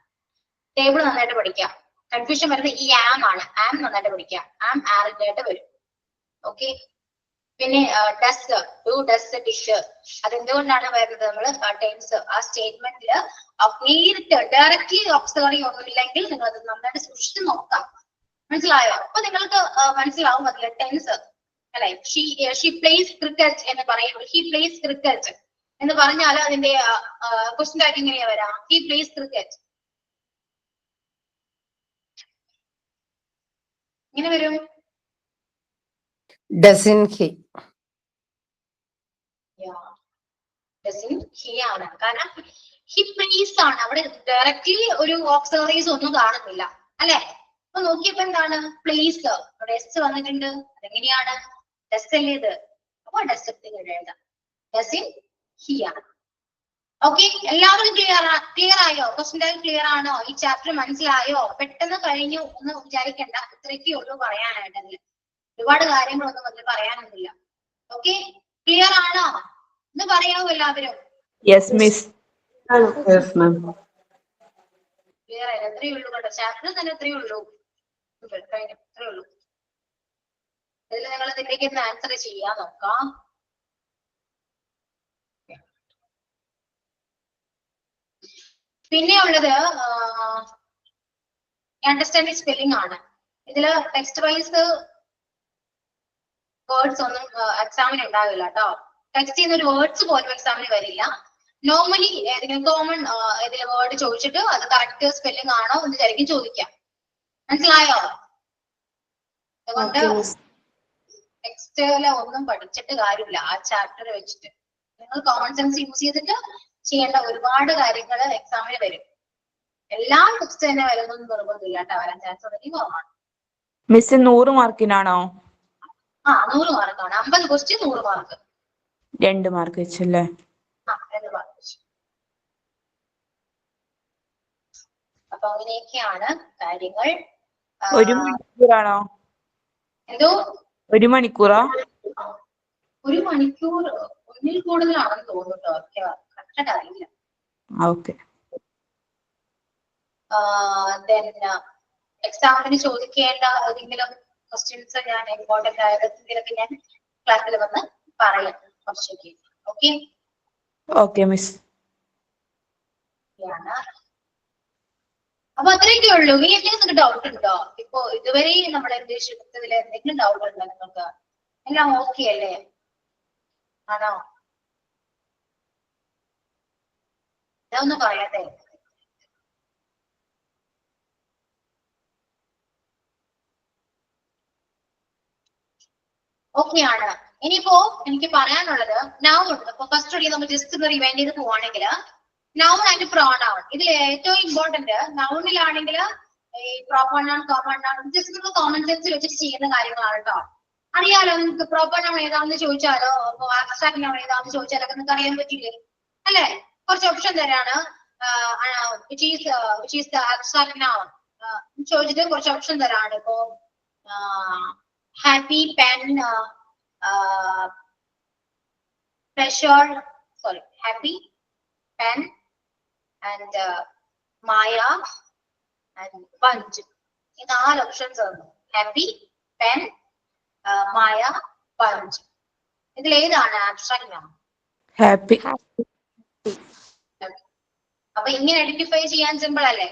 [SPEAKER 1] ടേബിൾ നന്നായിട്ട് പഠിക്കാം. കൺഫ്യൂഷൻ വരുന്നത് ഈ ആം ആണ്. ആം നന്നായിട്ട് പഠിക്കാം. ആം ആറിന്റെ ആയിട്ട് വരും. ഓക്കെ, പിന്നെ ഡസ്, ഡു, ഡസ്, ഡിഷ്, അതെന്തുകൊണ്ടാണ് വരുന്നത്? നമ്മൾ ടൈംസ് ആ സ്റ്റേറ്റ്മെന്റില് നേരിട്ട് ഡയറക്ട്ലി ഓക്സിലറി ഒന്നുമില്ലെങ്കിൽ നിങ്ങൾ അത് നന്നായിട്ട് സൂക്ഷിച്ച് നോക്കാം. മനസ്സിലായോ? അപ്പൊ നിങ്ങൾക്ക് മനസ്സിലാവും അതിലെ ടെൻസ് അല്ലെ. ഷീ പ്ലേസ് ക്രിക്കറ്റ് എന്ന് പറയുമ്പോൾ ഹി പ്ലേസ് ക്രിക്കറ്റ് എന്ന് പറഞ്ഞാൽ അതിന്റെ ക്വസ്റ്റ്യൻ ടാഗ് എങ്ങനെയാ വരാം? ഹി പ്ലേസ് ക്രിക്കറ്റ് ഇങ്ങനെ വരും.
[SPEAKER 2] Doesn't he?
[SPEAKER 1] ഹി ആണ്, കാരണം ഹി പ്ലേസ് ആണ്. അവിടെ ഡയറക്ട്ലി ഒരു ഓക്സിലറീസ് ഒന്നും കാണുന്നില്ല അല്ലെ. അപ്പൊ നോക്കിയപ്പോ എന്താണ്? പ്ലേസ്, ഡെസ് വന്നിട്ടുണ്ട്. അതെങ്ങനെയാണ്? ഡെസ് അല്ലേ ഇത്? അപ്പൊ ഡെസ് എഴുതാം. ഡസിൻ ഹി ആണ്. ഓക്കെ, എല്ലാവരും ക്ലിയർ ആയോ? ക്വസ്റ്റ്യൻ ടാഗ് ക്ലിയർ ആണോ? ഈ ചാപ്റ്റർ മനസ്സിലായോ? പെട്ടെന്ന് കഴിഞ്ഞു എന്ന് വിചാരിക്കണ്ട. ഇത്രയൊക്കെ ഉള്ളൂ പറയാനായിട്ട്. അതിൽ ഒരുപാട് കാര്യങ്ങളൊന്നും അതിൽ പറയാനൊന്നുമില്ല. ഓക്കെ, ക്ലിയർ ആണോ എന്ന് പറയാവോ എല്ലാവരും?
[SPEAKER 4] Yes miss.
[SPEAKER 1] ക്ലിയർ ആയില്ല? എത്രയേ ഉള്ളൂ കേട്ടോ, ചാപ്റ്റർ തന്നെ എത്രയേ ഉള്ളൂ. ഇത്രയേ ഉള്ളൂ. ഇതിൽ നിങ്ങൾ ഇതിലേക്ക് ആൻസർ ചെയ്യാൻ നോക്കാം. പിന്നെ ഉള്ളത് അണ്ടർസ്റ്റാൻഡിംഗ് സ്പെല്ലിംഗ് ആണ്. ഇതില് ടെക്സ്റ്റ് വൈസ് വേർഡ്സ് ഒന്നും എക്സാമിന് ഉണ്ടാവില്ല കേട്ടോ. ടെക്സ്റ്റ് ചെയ്യുന്ന ഒരു വേർഡ്സ് പോലും എക്സാമിന് വരില്ല. നോർമലി ഏതെങ്കിലും കോമൺ ഏതെങ്കിലും വേർഡ് ചോദിച്ചിട്ട് അത് കറക്റ്റ് സ്പെല്ലിംഗ് ആണോ എന്ന് ശരിക്കും ചോദിക്കാം. മനസ്സിലായോ? അതുകൊണ്ട് ടെക്സ്റ്റില് ഒന്നും പഠിച്ചിട്ട് കാര്യമില്ല. ആ ചാപ്റ്റർ വെച്ചിട്ട് നിങ്ങൾ കോമൺ സെൻസ് യൂസ് ചെയ്തിട്ട് ചെയ്യേണ്ട ഒരുപാട് കാര്യങ്ങൾ എക്സാമിന് വരും. എല്ലാ ടെക്സ്റ്റ് തന്നെ വരുന്നൊന്നും നിർബന്ധമില്ല കേട്ടോ. വരാൻ ചാൻസ് വളരെ കുറവാണ്.
[SPEAKER 4] മിസ് 100 മാർക്കിനാണോ?
[SPEAKER 1] 100 മാർക്കാണ്. 50 ക്വസ്റ്റ്യൻ 100 മാർക്ക്.
[SPEAKER 4] 2 മാർക്ക് വെച്ചല്ലേ?
[SPEAKER 1] 2 മാർക്ക് വെച്ചു. അപ്പൊ അങ്ങനെയൊക്കെയാണ് കാര്യങ്ങൾ.
[SPEAKER 4] 1 മണിക്കൂറാണോ?
[SPEAKER 1] എന്തോ
[SPEAKER 4] 1 മണിക്കൂറാ?
[SPEAKER 1] 1 മണിക്കൂർ ഒന്നിൽ കൂടുതലാണെന്ന് തോന്നുന്നു. കറക്റ്റ് അറിയില്ല.
[SPEAKER 4] ഓക്കെ.
[SPEAKER 1] എക്സാമിന് ചോദിക്കേണ്ട ഏതെങ്കിലും ക്വസ്റ്റ്യൻസ് ഞാൻ ഇമ്പോർട്ടന്റ് ആയതൊക്കെ ഞാൻ ക്ലാസ്സിൽ വന്ന് പറയാം കുറച്ചൊക്കെ. Okay
[SPEAKER 4] okay miss.
[SPEAKER 1] അപ്പൊ അത്രയൊക്കെ ഉള്ളൂ. ഇനി എന്തെങ്കിലും ഡൗട്ട് ഉണ്ടോ? ഇപ്പൊ ഇതുവരെ നമ്മൾ ഇംഗ്ലീഷ് എടുത്തതിൽ എന്തെങ്കിലും ഡൗട്ട് ഉണ്ടോ നിങ്ങൾക്ക്? എല്ലാം ഓക്കെ അല്ലേ? ആണോ? ഇതൊന്നും പറയാതെ. ഓക്കെ ആണ്. ഇനിയിപ്പോ എനിക്ക് പറയാനുള്ളത് നൗൺ. അപ്പൊ ഫസ്റ്റ് ഓടി നമ്മൾ ജസ്റ്റ് ഒന്ന് റിവൈൻഡ് ചെയ്ത് പോവാണെങ്കിൽ നൗൺ ആൻഡ് പ്രോനൗൺ. ഇതിൽ ഏറ്റവും ഇമ്പോർട്ടന്റ് നൗണിലാണെങ്കിൽ ഈ proper noun, common noun just നമ്മൾ കോമൺ സെൻസ് വെച്ചിട്ട് ചെയ്യുന്ന കാര്യങ്ങളാണ് കേട്ടോ. അറിയാലോ നിങ്ങൾക്ക് പ്രോപ്പർ നൗൺ ഏതാണെന്ന് ചോദിച്ചാലോ അബ്സ്ട്രാക്ട് നൗൺ ഏതാണെന്ന് ചോദിച്ചാലോ നിങ്ങൾക്ക് അറിയാൻ പറ്റില്ലേ? അല്ലെ? കുറച്ച് ഓപ്ഷൻ തരാണ്. which is the abstract noun ചോദിച്ചിട്ട് കുറച്ച് ഓപ്ഷൻ തരാണ്. ഇപ്പോ happy, pen, pressure, sorry, happy, pen, and Maya, and bunch. In all options are happy, pen, Maya, bunch. ഇതിൽ ഏതാണ് abstract noun?
[SPEAKER 4] ഹാപ്പി.
[SPEAKER 1] അപ്പൊ ഇങ്ങനെ ഐഡന്റിഫൈ ചെയ്യാൻ സിമ്പിൾ അല്ലേ?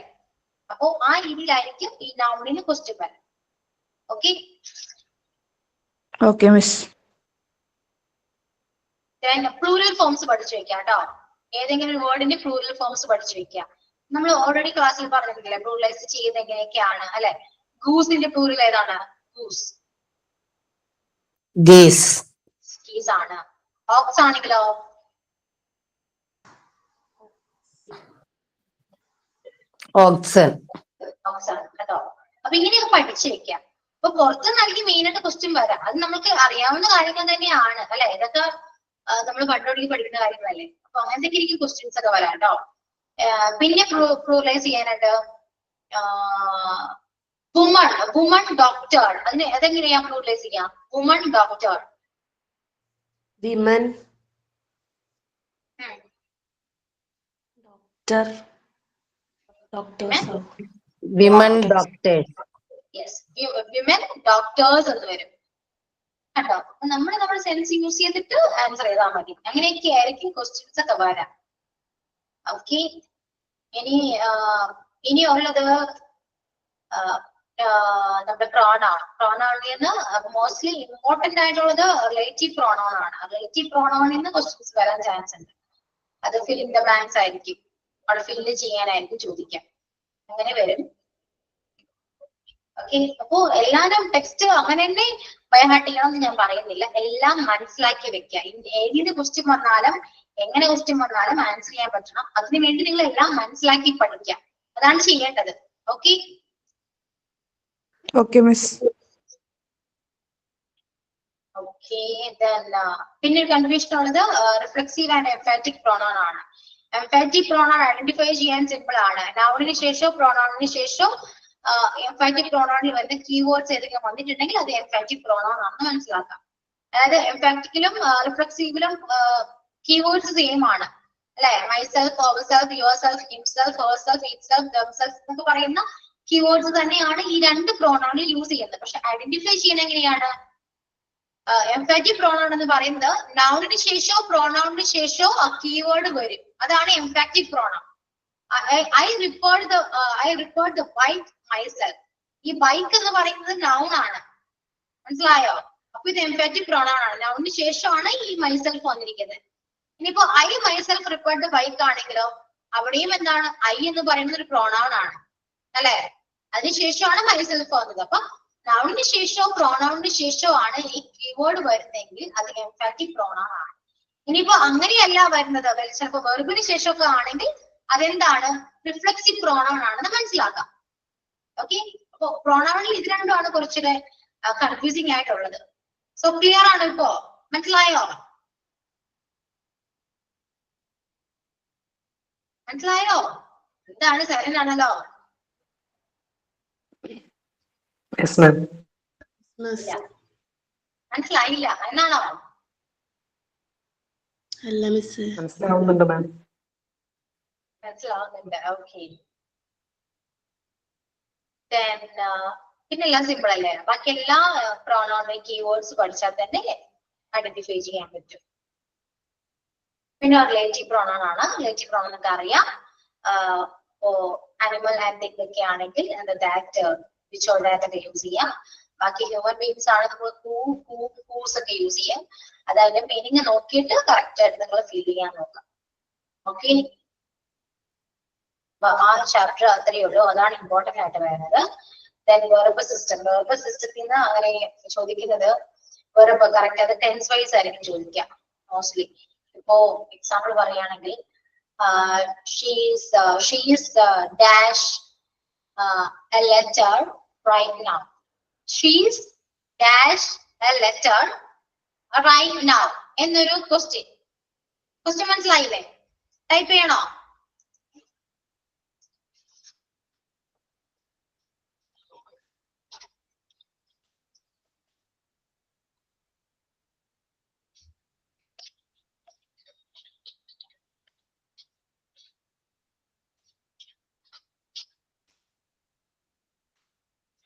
[SPEAKER 1] അപ്പോ ആ രീതിയിലായിരിക്കും ഈ നൗണിന് ക്വസ്റ്റ്യൻ വരാം. Okay
[SPEAKER 4] okay miss.
[SPEAKER 1] then plural forms പഠിച്ചു വെക്കാം കേട്ടോ. ഏതെങ്കിലും ഒരു വേർഡിന്റെ plural forms പഠിച്ചു വെക്കാം. നമ്മൾ ഓൾറെഡി ക്ലാസ്സിൽ പറഞ്ഞിട്ടില്ലേ പ്ലൂറലൈസ് ചെയ്യുന്നത് എങ്ങനെയൊക്കെയാണ് അല്ലെ? ഗൂസിന്റെ പ്ലൂറൽ ഏതാണ്? ഗൂസ്.
[SPEAKER 2] geese,
[SPEAKER 1] ഗീസ് ആണ്. ഓക്സ് ആണെങ്കിലോ?
[SPEAKER 2] oxen,
[SPEAKER 1] ഓക്സ് ആണ് കേട്ടോ. അപ്പൊ ഇങ്ങനെയൊക്കെ പഠിച്ചു വെക്കാം. അപ്പൊ പുറത്തുനിന്നായിരിക്കും മെയിൻ ആയിട്ട് ക്വസ്റ്റ്യൻ വരാം. അത് നമുക്ക് അറിയാവുന്ന കാര്യങ്ങൾ തന്നെയാണ് അല്ലെ? ഇതൊക്കെ നമ്മൾ പണ്ടോടേക്ക് പഠിക്കുന്ന കാര്യങ്ങളല്ലേ. അപ്പൊ അങ്ങനത്തെ എനിക്ക് ക്വസ്റ്റ്യൻസ് ഒക്കെ വരാം കേട്ടോ. പിന്നെ പ്ലൂറലൈസ് ചെയ്യാനായിട്ട് വുമൺ, വുമൺ ഡോക്ടർ, അതിന് അതെങ്ങനെയാ പ്ലൂറലൈസ് ചെയ്യാം? Woman doctor.
[SPEAKER 3] Women. Doctor. Doctors.
[SPEAKER 2] women doctors,
[SPEAKER 1] yes, women doctors എന്ന് വരും കേട്ടോ. അപ്പൊ നമ്മൾ നമ്മുടെ സെൻസ് യൂസ് ചെയ്തിട്ട് ആൻസർ ചെയ്താൽ മതി. അങ്ങനെയൊക്കെ ആയിരിക്കും ക്വസ്റ്റ്യൻസ് ഒക്കെ വരാം. ഓക്കെ, ഇനി ഉള്ളത് നമ്മുടെ പ്രോണൗൺ. പ്രോണൗണിൽ നിന്ന് മോസ്റ്റ്ലി ഇമ്പോർട്ടന്റ് ആയിട്ടുള്ളത് റിലേറ്റീവ് പ്രോണൗൺ ആണ്. റിലേറ്റീവ് പ്രോണൗണിൽ നിന്ന് ക്വസ്റ്റ്യൻസ് വരാൻ ചാൻസ് ഉണ്ട്. അത് ഫിൽ ഇൻ ദ ബ്ലാങ്ക്സ് ആയിരിക്കും, അവിടെ ഫില്ല് ചെയ്യാനായിരിക്കും ചോദിക്കാം. അങ്ങനെ വരും. ഓക്കെ, അപ്പോ എല്ലാരും ടെക്സ്റ്റ് അങ്ങനെ തന്നെ ബൈഹാർട്ട് ചെയ്യണമെന്ന് ഞാൻ പറയുന്നില്ല. എല്ലാം മനസ്സിലാക്കി വെക്കുക. ഏത് ക്വസ്റ്റ്യൻ വന്നാലും എങ്ങനെ ക്വസ്റ്റ്യൻ വന്നാലും ആൻസർ ചെയ്യാൻ പറ്റണം. അതിനുവേണ്ടി നിങ്ങൾ എല്ലാം മനസ്സിലാക്കി പഠിക്കുക. അതാണ് ചെയ്യേണ്ടത്. Okay
[SPEAKER 4] Okay, miss.
[SPEAKER 1] ഓക്കെ, പിന്നെ ഒരു കൺഫ്യൂഷൻ ഉള്ളത് റിഫ്ലെക്സീവ് ആൻഡ് എംഫാറ്റിക് പ്രോണൗൺ ആണ്. എംഫാറ്റിക് പ്രോണൗൺ ഐഡന്റിഫൈ ചെയ്യാൻ സിമ്പിൾ ആണ്. നൗണിന് ശേഷവും പ്രോണൗണിന് ശേഷവും എംഫാറ്റിക് പ്രോണൗണിൽ വരുന്ന കീവേഡ്സ് ഏതൊക്കെ വന്നിട്ടുണ്ടെങ്കിൽ അത് എംഫാറ്റിക് പ്രോണൗൺ ആണെന്ന് മനസ്സിലാക്കാം. അതായത് എംഫാറ്റിക്കിലും റിഫ്ലെക്സീവിലും കീവേഡ്സ് സെയിം ആണ് അല്ലെ? Myself, ourself, yourself, himself, herself, itself, themself എന്നൊക്കെ പറയുന്ന കീവേഡ്സ് തന്നെയാണ് ഈ രണ്ട് പ്രോണൗണിൽ യൂസ് ചെയ്യുന്നത്. പക്ഷെ ഐഡന്റിഫൈ ചെയ്യുന്നത് എങ്ങനെയാണ്? എംഫാറ്റിക് പ്രോണൗൺ എന്ന് പറയുന്നത് നൗണിന് ശേഷമോ പ്രോണൗണിന് ശേഷമോ ആ കീവേഡ് വരും. അതാണ് emphatic pronoun. I referred the bike myself. ഈ ബൈക്ക് എന്ന് പറയുന്നത് നൗൺ ആണ്, മനസ്സിലായോ? അപ്പൊ ഇത് എംഫാറ്റിക് പ്രോണൗൺ ആണ്. നൗണിന് ശേഷമാണ് ഈ മൈസെൽഫ് വന്നിരിക്കുന്നത്. ഇനിയിപ്പോ I myself referred the bike ആണെങ്കിലോ അവിടെയും എന്താണ്? ഐ എന്ന് പറയുന്നത് ഒരു പ്രോണൗൺ ആണ് അല്ലെ? അതിനുശേഷമാണ് മൈസെൽഫ് വന്നത്. അപ്പൊ നൗണിന് ശേഷമോ പ്രോണൗണിന് ശേഷമോ ആണ് ഈ കീവേഡ് വരുന്നതെങ്കിൽ അത് എംഫാറ്റിക് പ്രോണൗൺ ആണ്. ഇനിയിപ്പോ അങ്ങനെയല്ല വരുന്നത്, ചിലപ്പോ വെർബിന് ശേഷമൊക്കെ ആണെങ്കിൽ അതെന്താണ്? റിഫ്ലെക്സീവ് പ്രോണൗൺ ആണെന്ന് മനസ്സിലാക്കാം. ഓക്കെ, അപ്പൊ പ്രോണൗണിൽ ഇത് രണ്ടുമാണ് കുറച്ചുകൂടെ കൺഫ്യൂസിങ് ആയിട്ടുള്ളത്. സോ ക്ലിയർ ആണ് ഇപ്പോ? മനസ്സിലായോ? മനസ്സിലായോ? എന്താണ് സൈലന്റ് ആണല്ലോ?
[SPEAKER 5] Yes, ma'am.
[SPEAKER 1] മനസ്സിലായില്ല എന്നാണോ?
[SPEAKER 3] അല്ല മിസ്.
[SPEAKER 5] മനസ്സിലാവുന്നുണ്ട് മാം.
[SPEAKER 1] മനസ്സിലാവുന്നുണ്ട്. ഓക്കെ, പിന്നെ എല്ലാം സിമ്പിൾ അല്ലേ? ബാക്കി എല്ലാ പ്രോണൗൺ കീവേഡ്സ് പഠിച്ചാൽ തന്നെ ഐഡന്റിഫൈ ചെയ്യാൻ പറ്റും. പിന്നെ റിലേറ്റീവ് പ്രോണൗൺ ആണ്. റിലേറ്റീവ് പ്രോണൗൺ ഒക്കെ അറിയാം. അനിമൽ ആൻഡ് തിങ് ഒക്കെ ആണെങ്കിൽ ദാറ്റ്, വിച്ച് ഓർ ദാറ്റ് ഒക്കെ യൂസ് ചെയ്യാം. ബാക്കി ഹ്യൂമൻ ബീങ്സ് ആണ് നമ്മൾ ഹൂസ് ഒക്കെ യൂസ് ചെയ്യാം. അത് അതിന്റെ മീനിങ് നോക്കിയിട്ട് കറക്റ്റ് ആയിട്ട് നിങ്ങൾ ഫീൽ ചെയ്യാൻ നോക്കാം. ഓക്കെ, ആ ചാപ്റ്റർ അത്രയേ ഉള്ളൂ. അതാണ് ഇമ്പോർട്ടന്റ് ആയിട്ട് വരുന്നത്. Then verb system. വെർബ് സിസ്റ്റത്തിൽ നിന്ന് അങ്ങനെ ചോദിക്കുന്നത് വെർബ് കറക്റ്റ് അത് ടെൻസ് വൈസ് ആയിരിക്കും ചോദിക്കുക മോസ്റ്റ്ലി. ഇപ്പോ എക്സാമ്പിൾ പറയുകയാണെങ്കിൽ she is dash a letter right now. She is dash a letter right now എന്നൊരു ക്വസ്റ്റ്യൻ മനസ്സിലായില്ലേ? ടൈപ്പ് ചെയ്യണോ?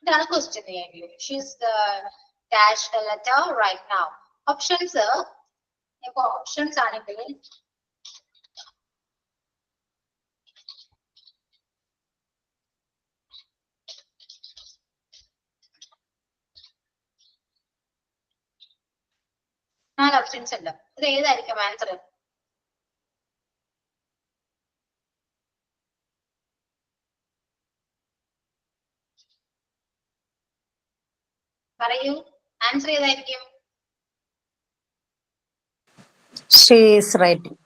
[SPEAKER 1] ഇതാണ് question. She's dash A letter right now. Options, ഇപ്പൊ ഓപ്ഷൻസ് ആണെങ്കിൽ നാല് ഓപ്ഷൻസ് ഉണ്ട്. ഇത് ഏതായിരിക്കും ആൻസർ? പറയൂ, ആൻസർ ഏതായിരിക്കും?
[SPEAKER 2] She is writing.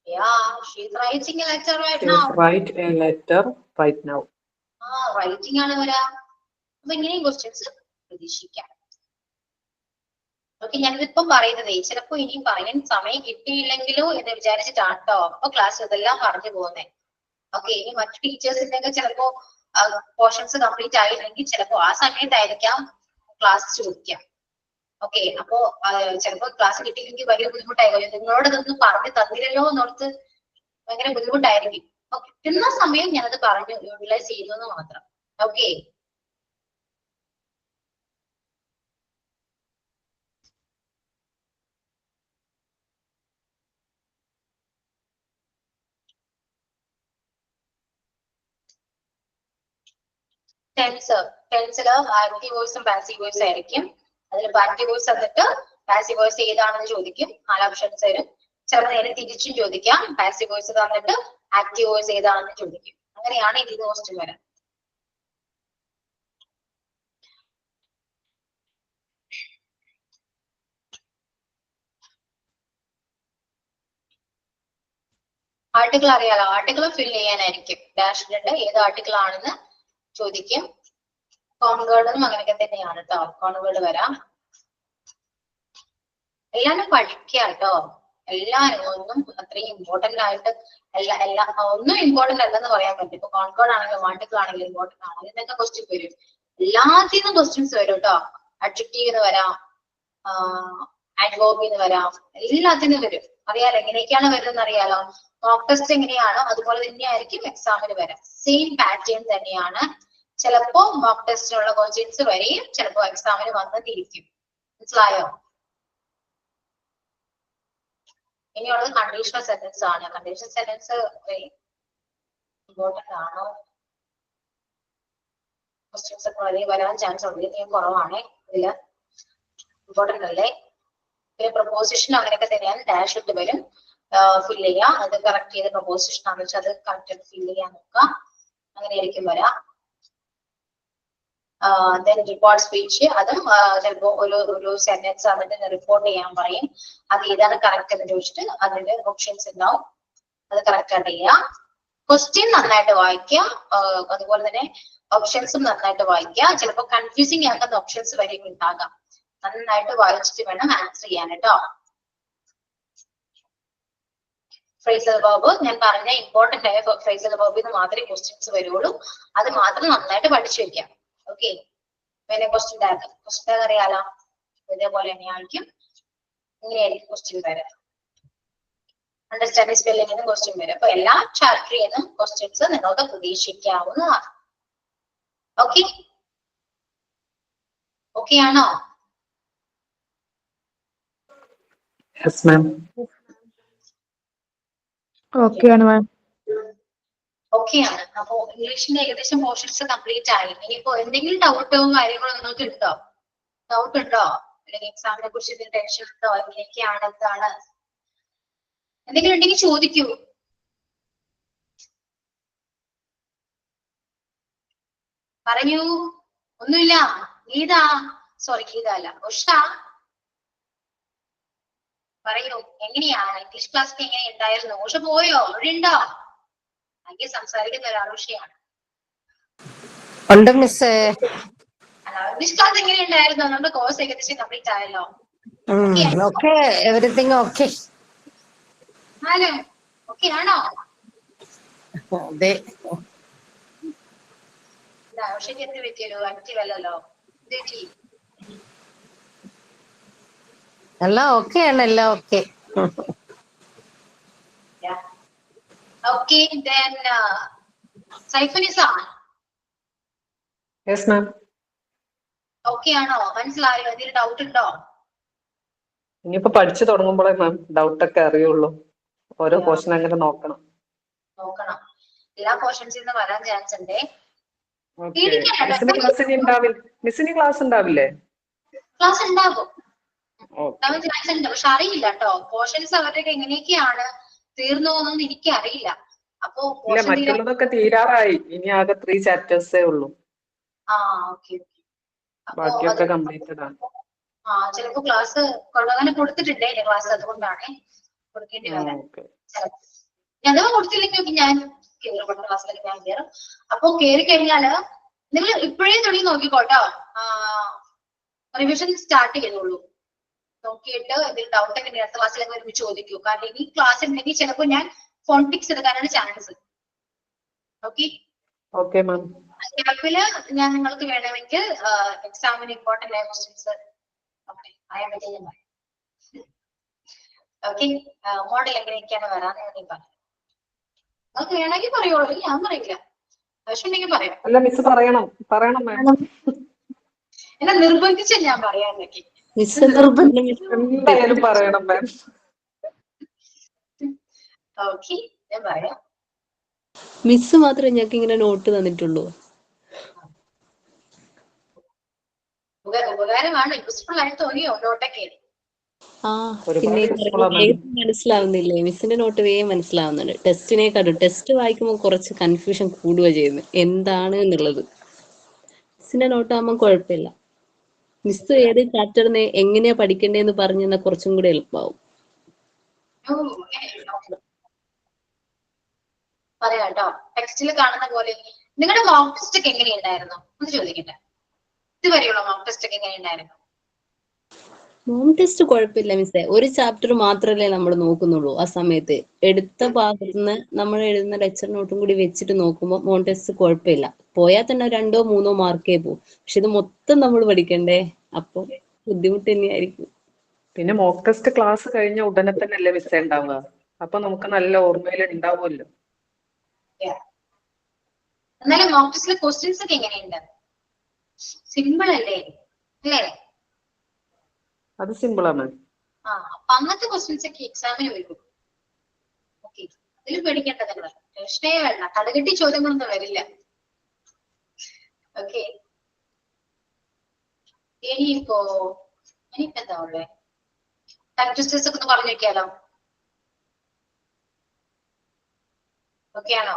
[SPEAKER 1] Yeah, she's writing a letter right
[SPEAKER 5] Yes,
[SPEAKER 1] now.
[SPEAKER 5] write a letter right now.
[SPEAKER 1] Writing ആണ് വരാ. അപ്പൊ ഇങ്ങനെയും ക്വസ്റ്റ്യൻസ് പ്രതീക്ഷിക്കാം. ഓക്കെ, ഞാനിതിപ്പം പറയുന്നതേ ചിലപ്പോ ഇനിയും പറയാൻ സമയം കിട്ടിയില്ലെങ്കിലോ എന്ന് വിചാരിച്ചിട്ടാണ് കേട്ടോ അപ്പൊ ക്ലാസ് ഇതെല്ലാം പറഞ്ഞു പോകുന്നേ. ഓക്കെ, ഇനി മറ്റു ടീച്ചേഴ്സിന്റെ ഒക്കെ ചിലപ്പോ പോർഷൻസ് കംപ്ലീറ്റ് ആയില്ലെങ്കിൽ ചിലപ്പോ ആ സമയത്തായിരിക്കാം ക്ലാസ് ചോദിക്കാം. ഓക്കെ, അപ്പോ ചിലപ്പോ ക്ലാസ് കിട്ടിയില്ലെങ്കിൽ ഭയങ്കര ബുദ്ധിമുട്ടായിരിക്കും. നിങ്ങളോട് ഇതൊന്നും പറഞ്ഞു തന്നില്ലല്ലോ എന്നോർത്ത് ഭയങ്കര ബുദ്ധിമുട്ടായിരിക്കും. കിട്ടുന്ന സമയം ഞാനത് പറഞ്ഞു യൂട്ടിലൈസ് ചെയ്യുന്നു മാത്രം. ഓക്കെ, ടെൻസില് ആക്റ്റീവ് വോയിസും പാസീവ് വോയിസും ആയിരിക്കും. അതിൽ ആക്റ്റീവ് വോയിസ് തന്നിട്ട് പാസീവ് വോയിസ് ഏതാണെന്ന് ചോദിക്കും. 4 ഓപ്ഷൻസ് വരും. ചിലപ്പോൾ നേരെ തിരിച്ചും ചോദിക്കാം. പാസീവ് വോയിസ് തന്നിട്ട് ആക്റ്റീവ് വോയിസ് ഏതാണെന്ന് ചോദിക്കും. അങ്ങനെയാണ് ഇതിന് ക്വസ്റ്റ്യൻ വരാൻ. ആർട്ടിക്കിൾ അറിയാലോ, ആർട്ടിക്കിൾ ഫിൽ ചെയ്യാനായിരിക്കും. ഡാഷിലുണ്ട് ഏത് ആർട്ടിക്കിൾ ആണെന്ന് ചോദിക്കും. കോൺവേർഡും അങ്ങനെയൊക്കെ തന്നെയാണ് കേട്ടോ. കോൺവേർഡ് വരാം. എല്ലാരും പഠിക്കുക കേട്ടോ. എല്ലാരും ഒന്നും അത്രയും ഇമ്പോർട്ടന്റ് ആയിട്ട് ഒന്നും ഇമ്പോർട്ടന്റ് അല്ലെന്ന് പറയാൻ പറ്റും. ഇപ്പൊ കോൺവേർഡ് ആണെങ്കിലും ആർട്ടിക്കിൾ ആണെങ്കിലും ഇമ്പോർട്ടന്റ് ആണ്. ഇതിനൊക്കെ ക്വസ്റ്റ്യൻ വരും. എല്ലാത്തിനും ക്വസ്റ്റ്യൻസ് വരും കേട്ടോ. അഡ്ജക്റ്റീവ് എന്ന് വരാം, ആഡ്വേർബ് എന്ന് വരാം, എല്ലാത്തിനും വരും. അറിയാലോ എങ്ങനെയൊക്കെയാണ് വരുന്നത് അറിയാലോ. മോക്ക് ടെസ്റ്റ് എങ്ങനെയാണോ അതുപോലെ തന്നെയായിരിക്കും എക്സാമിന് വരാം. സെയിം പാറ്റേൺ തന്നെയാണ്. ചിലപ്പോ മോക്ക് ടെസ്റ്റിനുള്ള ക്വസ്റ്റ്യൻസ് വരെയും ചിലപ്പോ എക്സാമിന് വന്ന് തിരിക്കും. മനസ്സിലായോ? ഇനിയുള്ളത് കണ്ടീഷണൽ സെന്റൻസ് ആണ്. കണ്ടീഷണൽ സെന്റൻസ് ഇമ്പോർട്ടന്റ് ആണോ? ക്വസ്റ്റ്യൻസ് ഒക്കെ വളരെ വരാൻ ചാൻസ് ഉണ്ട്. കുറവാണ് ഇതില്. ഇമ്പോർട്ടന്റ് അല്ലേ? പിന്നെ പ്രൊപ്പോസിഷൻ അങ്ങനെയൊക്കെ തന്നെയാണ്. ഡാഷ് ഇട്ട് വരും. ഫിൽ ചെയ്യാം. അത് കറക്റ്റ് ചെയ്ത് പ്രൊപ്പോസിഷൻ ആണെന്ന് വെച്ചാൽ അത് കറക്റ്റ് ആയിട്ട് ഫിൽ ചെയ്യാൻ നോക്കാം. അങ്ങനെയായിരിക്കും വരാം. ദെൻ റിപ്പോർട്ട് സ്പീച്ച്, അതും ചിലപ്പോ ഒരു സെന്റൻസ് അതിന്റെ റിപ്പോർട്ട് ചെയ്യാൻ പറയും. അത് ഏതാണ് കറക്റ്റ് എന്ന് ചോദിച്ചിട്ട് അതിന്റെ ഓപ്ഷൻസ് ഉണ്ടാവും. അത് കറക്റ്റ് ആയിട്ട് ചെയ്യാം. ക്വസ്റ്റ്യൻ നന്നായിട്ട് വായിക്കുക. അതുപോലെ തന്നെ ഓപ്ഷൻസും നന്നായിട്ട് വായിക്കുക. ചിലപ്പോൾ കൺഫ്യൂസിങ് ആക്കുന്ന ഓപ്ഷൻസ് വരെയും ഉണ്ടാകാം. നന്നായിട്ട് വായിച്ചിട്ട് വേണം ആൻസർ ചെയ്യാൻ കേട്ടോ. ഫ്രേസൽ വെർബ് ഞാൻ പറഞ്ഞ ഇമ്പോർട്ടന്റ് ആയ ഫ്രേസൽ വെർബിൽ നിന്ന് മാത്രമേ ക്വസ്റ്റ്യൻസ് വരുള്ളൂ. അത് മാത്രം നന്നായിട്ട് പഠിച്ചു വെക്കാം. ഓക്കെ, പിന്നെ ക്വസ്റ്റ്യൻ ടാഗ് അറിയാലോ. ഇതേപോലെ തന്നെയായിരിക്കും. ഇങ്ങനെയായിരിക്കും ക്വസ്റ്റ്യൻ വരാം. അണ്ടർസ്റ്റാൻഡിംഗ് സ്പെല്ലിംഗിനും ക്വസ്റ്റ്യൻ വരും. അപ്പൊ എല്ലാ ചാപ്റ്ററിൽ നിന്നും ക്വസ്റ്റ്യൻസ് നിങ്ങൾക്ക് പ്രതീക്ഷിക്കാവുന്നതാണ്. ഓക്കെ, ഓക്കെ ആണോ?
[SPEAKER 5] Yes, ma'am.
[SPEAKER 4] Okay ആണ് മാം.
[SPEAKER 1] ഓക്കെ ആണ്. അപ്പൊ ഇംഗ്ലീഷിന്റെ ഏകദേശം പോർഷൻസ് കംപ്ലീറ്റ് ആയി. ഇനിയിപ്പോ എന്തെങ്കിലും ഡൗട്ടോ കാര്യങ്ങളോ നിങ്ങൾക്ക് ഉണ്ടോ? ഡൗട്ട് ഉണ്ടോ? അല്ലെങ്കിൽ എക്സാമിനെ കുറിച്ച് ടെൻഷൻ ഉണ്ടോ? എങ്ങനെയൊക്കെയാണ്, എന്താണ്, എന്തെങ്കിലും ഉണ്ടെങ്കിൽ ചോദിക്കൂ. പറയൂ. ഒന്നുമില്ല. ഗീത, സോറി ഗീത അല്ല, ഉഷ പറയൂ. എങ്ങനെയാണ് ഇംഗ്ലീഷ് ക്ലാസ്സിൽ എങ്ങനെ ഉണ്ടായിരുന്നു? ഉഷ പോയോ? അവിടെ ഉണ്ടോ? എനിക്ക് സംസാരിക്കുന്ന ഒരാൾ ഉഷയാണ്.
[SPEAKER 2] ഉണ്ട് മിസ്സേ.
[SPEAKER 1] ഇംഗ്ലീഷ് ക്ലാസ് എങ്ങനെ ഉണ്ടായിരുന്നു? നമ്മുടെ കോഴ്സ് ഏകദേശം കംപ്ലീറ്റ് ആയല്ലോ.
[SPEAKER 2] Okay, everything okay.
[SPEAKER 1] ഓക്കെ ആണോ?
[SPEAKER 2] അതെ.
[SPEAKER 1] ഉഷയ്ക്ക് എന്ത് പറ്റിയല്ലോ? ആക്റ്റീവ് അല്ലല്ലോ.
[SPEAKER 2] എല്ലാം ഓക്കെ ആണ്. എല്ലാം okay.
[SPEAKER 1] Okay, then Saifun is on.
[SPEAKER 5] Yes, ma'am.
[SPEAKER 1] Okay ആണോ? മനസ്സിലായോ? എന്തെങ്കിലും ഡൗട്ട് ഉണ്ടോ?
[SPEAKER 5] ഇനിയിപ്പോ പഠിച്ചു തുടങ്ങുമ്പോഴേ മാം ഡൗട്ട് ഒക്കെ അറിയുള്ളൂ. ഓരോ പോർഷൻ അങ്ങനെ നോക്കണം.
[SPEAKER 1] എല്ലാ പോർഷൻസിൽ നിന്ന് വരാൻ ചാൻസ് ഉണ്ട്.
[SPEAKER 5] മിസ്സിന് ക്ലാസ് ഉണ്ടാവില്ലേ?
[SPEAKER 1] ക്ലാസ് ഉണ്ടാകും. ഉണ്ടാവാൻ ചാൻസ് ഉണ്ട്. പക്ഷെ അറിയില്ല കേട്ടോ, പോർഷൻസ് അവരുടെയൊക്കെ എങ്ങനെയൊക്കെയാണ് തീർന്നു പോകുന്നതെന്ന് എനിക്ക് അറിയില്ല. അപ്പോ
[SPEAKER 5] ഇല്ല, മറ്റുള്ളതൊക്കെ തീരാറായി. ഇനി ആകെ 3 ചാപ്റ്റേഴ്സേ ഉള്ളൂ.
[SPEAKER 1] ഓക്കെ. അപ്പോ അത്
[SPEAKER 5] ബാക്കിയൊക്കെ കംപ്ലീറ്റഡ് ആണ്.
[SPEAKER 1] ചിലപ്പോ ക്ലാസ് അങ്ങനെ കൊടുത്തിട്ടുണ്ടേ ക്ലാസ്, അതുകൊണ്ടാണ് കൊടുക്കേണ്ടി വരാൻ. അഥവാ കൊടുത്തില്ലെങ്കിൽ ഞാൻ കയറും, ക്ലാസ്സിലേക്ക് ഞാൻ കയറും. അപ്പൊ കയറി കഴിഞ്ഞാല് നിങ്ങൾ ഇപ്പോഴേ തുടങ്ങി നോക്കിക്കോട്ടോ. റിവിഷൻ സ്റ്റാർട്ട് ചെയ്തോളൂ. നോക്കിയിട്ട് എന്തെങ്കിലും ഡൗട്ട് ഒക്കെ അടുത്ത ക്ലാസ്സിലേക്ക് ഒരുമിച്ച് ചോദിക്കൂ. കാരണം ഈ ക്ലാസ് ഉണ്ടെങ്കിൽ ചിലപ്പോൾ ഞാൻ ഫോണിക്സ് എടുക്കാനാണ് ചാൻസ്.
[SPEAKER 5] Okay ma'am.
[SPEAKER 1] ഗ്യാപ്പില് ഞാൻ നിങ്ങൾക്ക് വേണമെങ്കിൽ എക്സാമിന് ഇമ്പോർട്ടന്റ് ആയ ക്വസ്റ്റ്യൻസ് അറിയാൻ പറ്റിയ ഞാൻ പറയാം. ഓക്കെ, മോഡൽ എങ്ങനെയൊക്കെയാണ് വരാന്ന് ഞാൻ പറയാം. നിങ്ങൾക്ക് വേണമെങ്കിൽ പറയുള്ളൂ, ഞാൻ പറയില്ല. ആവശ്യമുണ്ടെങ്കിൽ പറയാം.
[SPEAKER 5] അല്ല മിസ് പറയണം മാം.
[SPEAKER 1] എന്നെ നിർബന്ധിച്ച ഞാൻ പറയാന്നൊക്കെ.
[SPEAKER 5] എന്തായാലും പറയണം മാം.
[SPEAKER 1] ഓക്കെ, ഞാൻ പറയാം.
[SPEAKER 6] മിസ് മാത്രമേ ഞങ്ങൾക്ക് ഇങ്ങനെ നോട്ട് തന്നിട്ടുള്ളൂ.
[SPEAKER 1] ഉപകാരമാണ്, യൂസ്ഫുൾ ആയിട്ട് തോന്നിയോ നോട്ടൊക്കെ?
[SPEAKER 6] പിന്നെ മനസ്സിലാവുന്നില്ലേ? മിസ്സിന്റെ നോട്ട് വേഗം മനസ്സിലാവുന്നുണ്ട്. ടെസ്റ്റിനെക്കാട്ടും ടെസ്റ്റ് വായിക്കുമ്പോൾ കുറച്ച് കൺഫ്യൂഷൻ കൂടുക ചെയ്യുന്നത് എന്താണ് എന്നുള്ളത്. മിസ്സിന്റെ നോട്ട് ആകുമ്പോൾ കുഴപ്പമില്ല. മിസ് ഏത് ചാപ്റ്ററിനെ എങ്ങനെയാ പഠിക്കേണ്ടതെന്ന് പറഞ്ഞു തന്നാൽ കുറച്ചും കൂടി എളുപ്പമാവും.
[SPEAKER 1] പറയാട്ടോ, ടെക്സ്റ്റിൽ കാണുന്ന പോലെ. നിങ്ങളുടെ മോക്ക് ടെസ്റ്റ് ഒക്കെ എങ്ങനെയുണ്ടായിരുന്നു ഒന്ന് ചോദിക്കട്ടെ. ഇതുവരെയുള്ള മോക്ക് ടെസ്റ്റ് ഒക്കെ എങ്ങനെയുണ്ടായിരുന്നു?
[SPEAKER 6] മോക്ക് ടെസ്റ്റ് കുഴപ്പമില്ല മിസ്സേ. ഒരു ചാപ്റ്റർ മാത്രമല്ലേ നമ്മൾ നോക്കുന്നുള്ളൂ. ആ സമയത്ത് എടുത്ത ഭാഗത്ത് നിന്ന് നമ്മൾ എഴുതുന്ന ലെക്ചർ നോട്ടും കൂടി വെച്ചിട്ട് നോക്കുമ്പോൾ മോക്ക് ടെസ്റ്റ് കുഴപ്പമില്ല. പോയാൽ തന്നെ 2 or 3 മാർക്കേ പോകും. പക്ഷെ ഇത് മൊത്തം നമ്മൾ പഠിക്കണ്ടേ, അപ്പൊ ബുദ്ധിമുട്ട് തന്നെയായിരിക്കും.
[SPEAKER 5] പിന്നെ മോക്ക് ടെസ്റ്റ് ക്ലാസ് കഴിഞ്ഞ ഉടനെ തന്നെ അല്ലേ മിസ്സേ ഉണ്ടാവുക. അപ്പൊ നമുക്ക് നല്ല ഓർമ്മയിൽ ഉണ്ടാവുമല്ലോ.
[SPEAKER 1] എന്നാലും മോക്ക് ടെസ്റ്റിലെ ക്വസ്റ്റ്യൻസ് ഒക്കെ എങ്ങനെയുണ്ട്? സിമ്പിൾ അല്ലേ? അല്ലേ?
[SPEAKER 5] അത് സിമ്പിളാണ്.
[SPEAKER 1] അപ്പൊ അങ്ങനത്തെ ക്വസ്റ്റ്യൻസ് ഒക്കെ എക്സാമിന് വരും. ഓക്കെ, അതിൽ പേടിക്കേണ്ട നിങ്ങള് പ്രശ്നേ വേണ്ട. കടകെട്ടി ചോദ്യങ്ങളൊന്നും വരില്ല. ഓക്കെ, ഇനിയിപ്പോ എന്താ ഉള്ളേ? ടങ് ട്വിസ്റ്റേഴ്സ് ഒക്കെ ഒന്ന് പറഞ്ഞു വെക്കാലോ. ഓക്കെ ആണോ?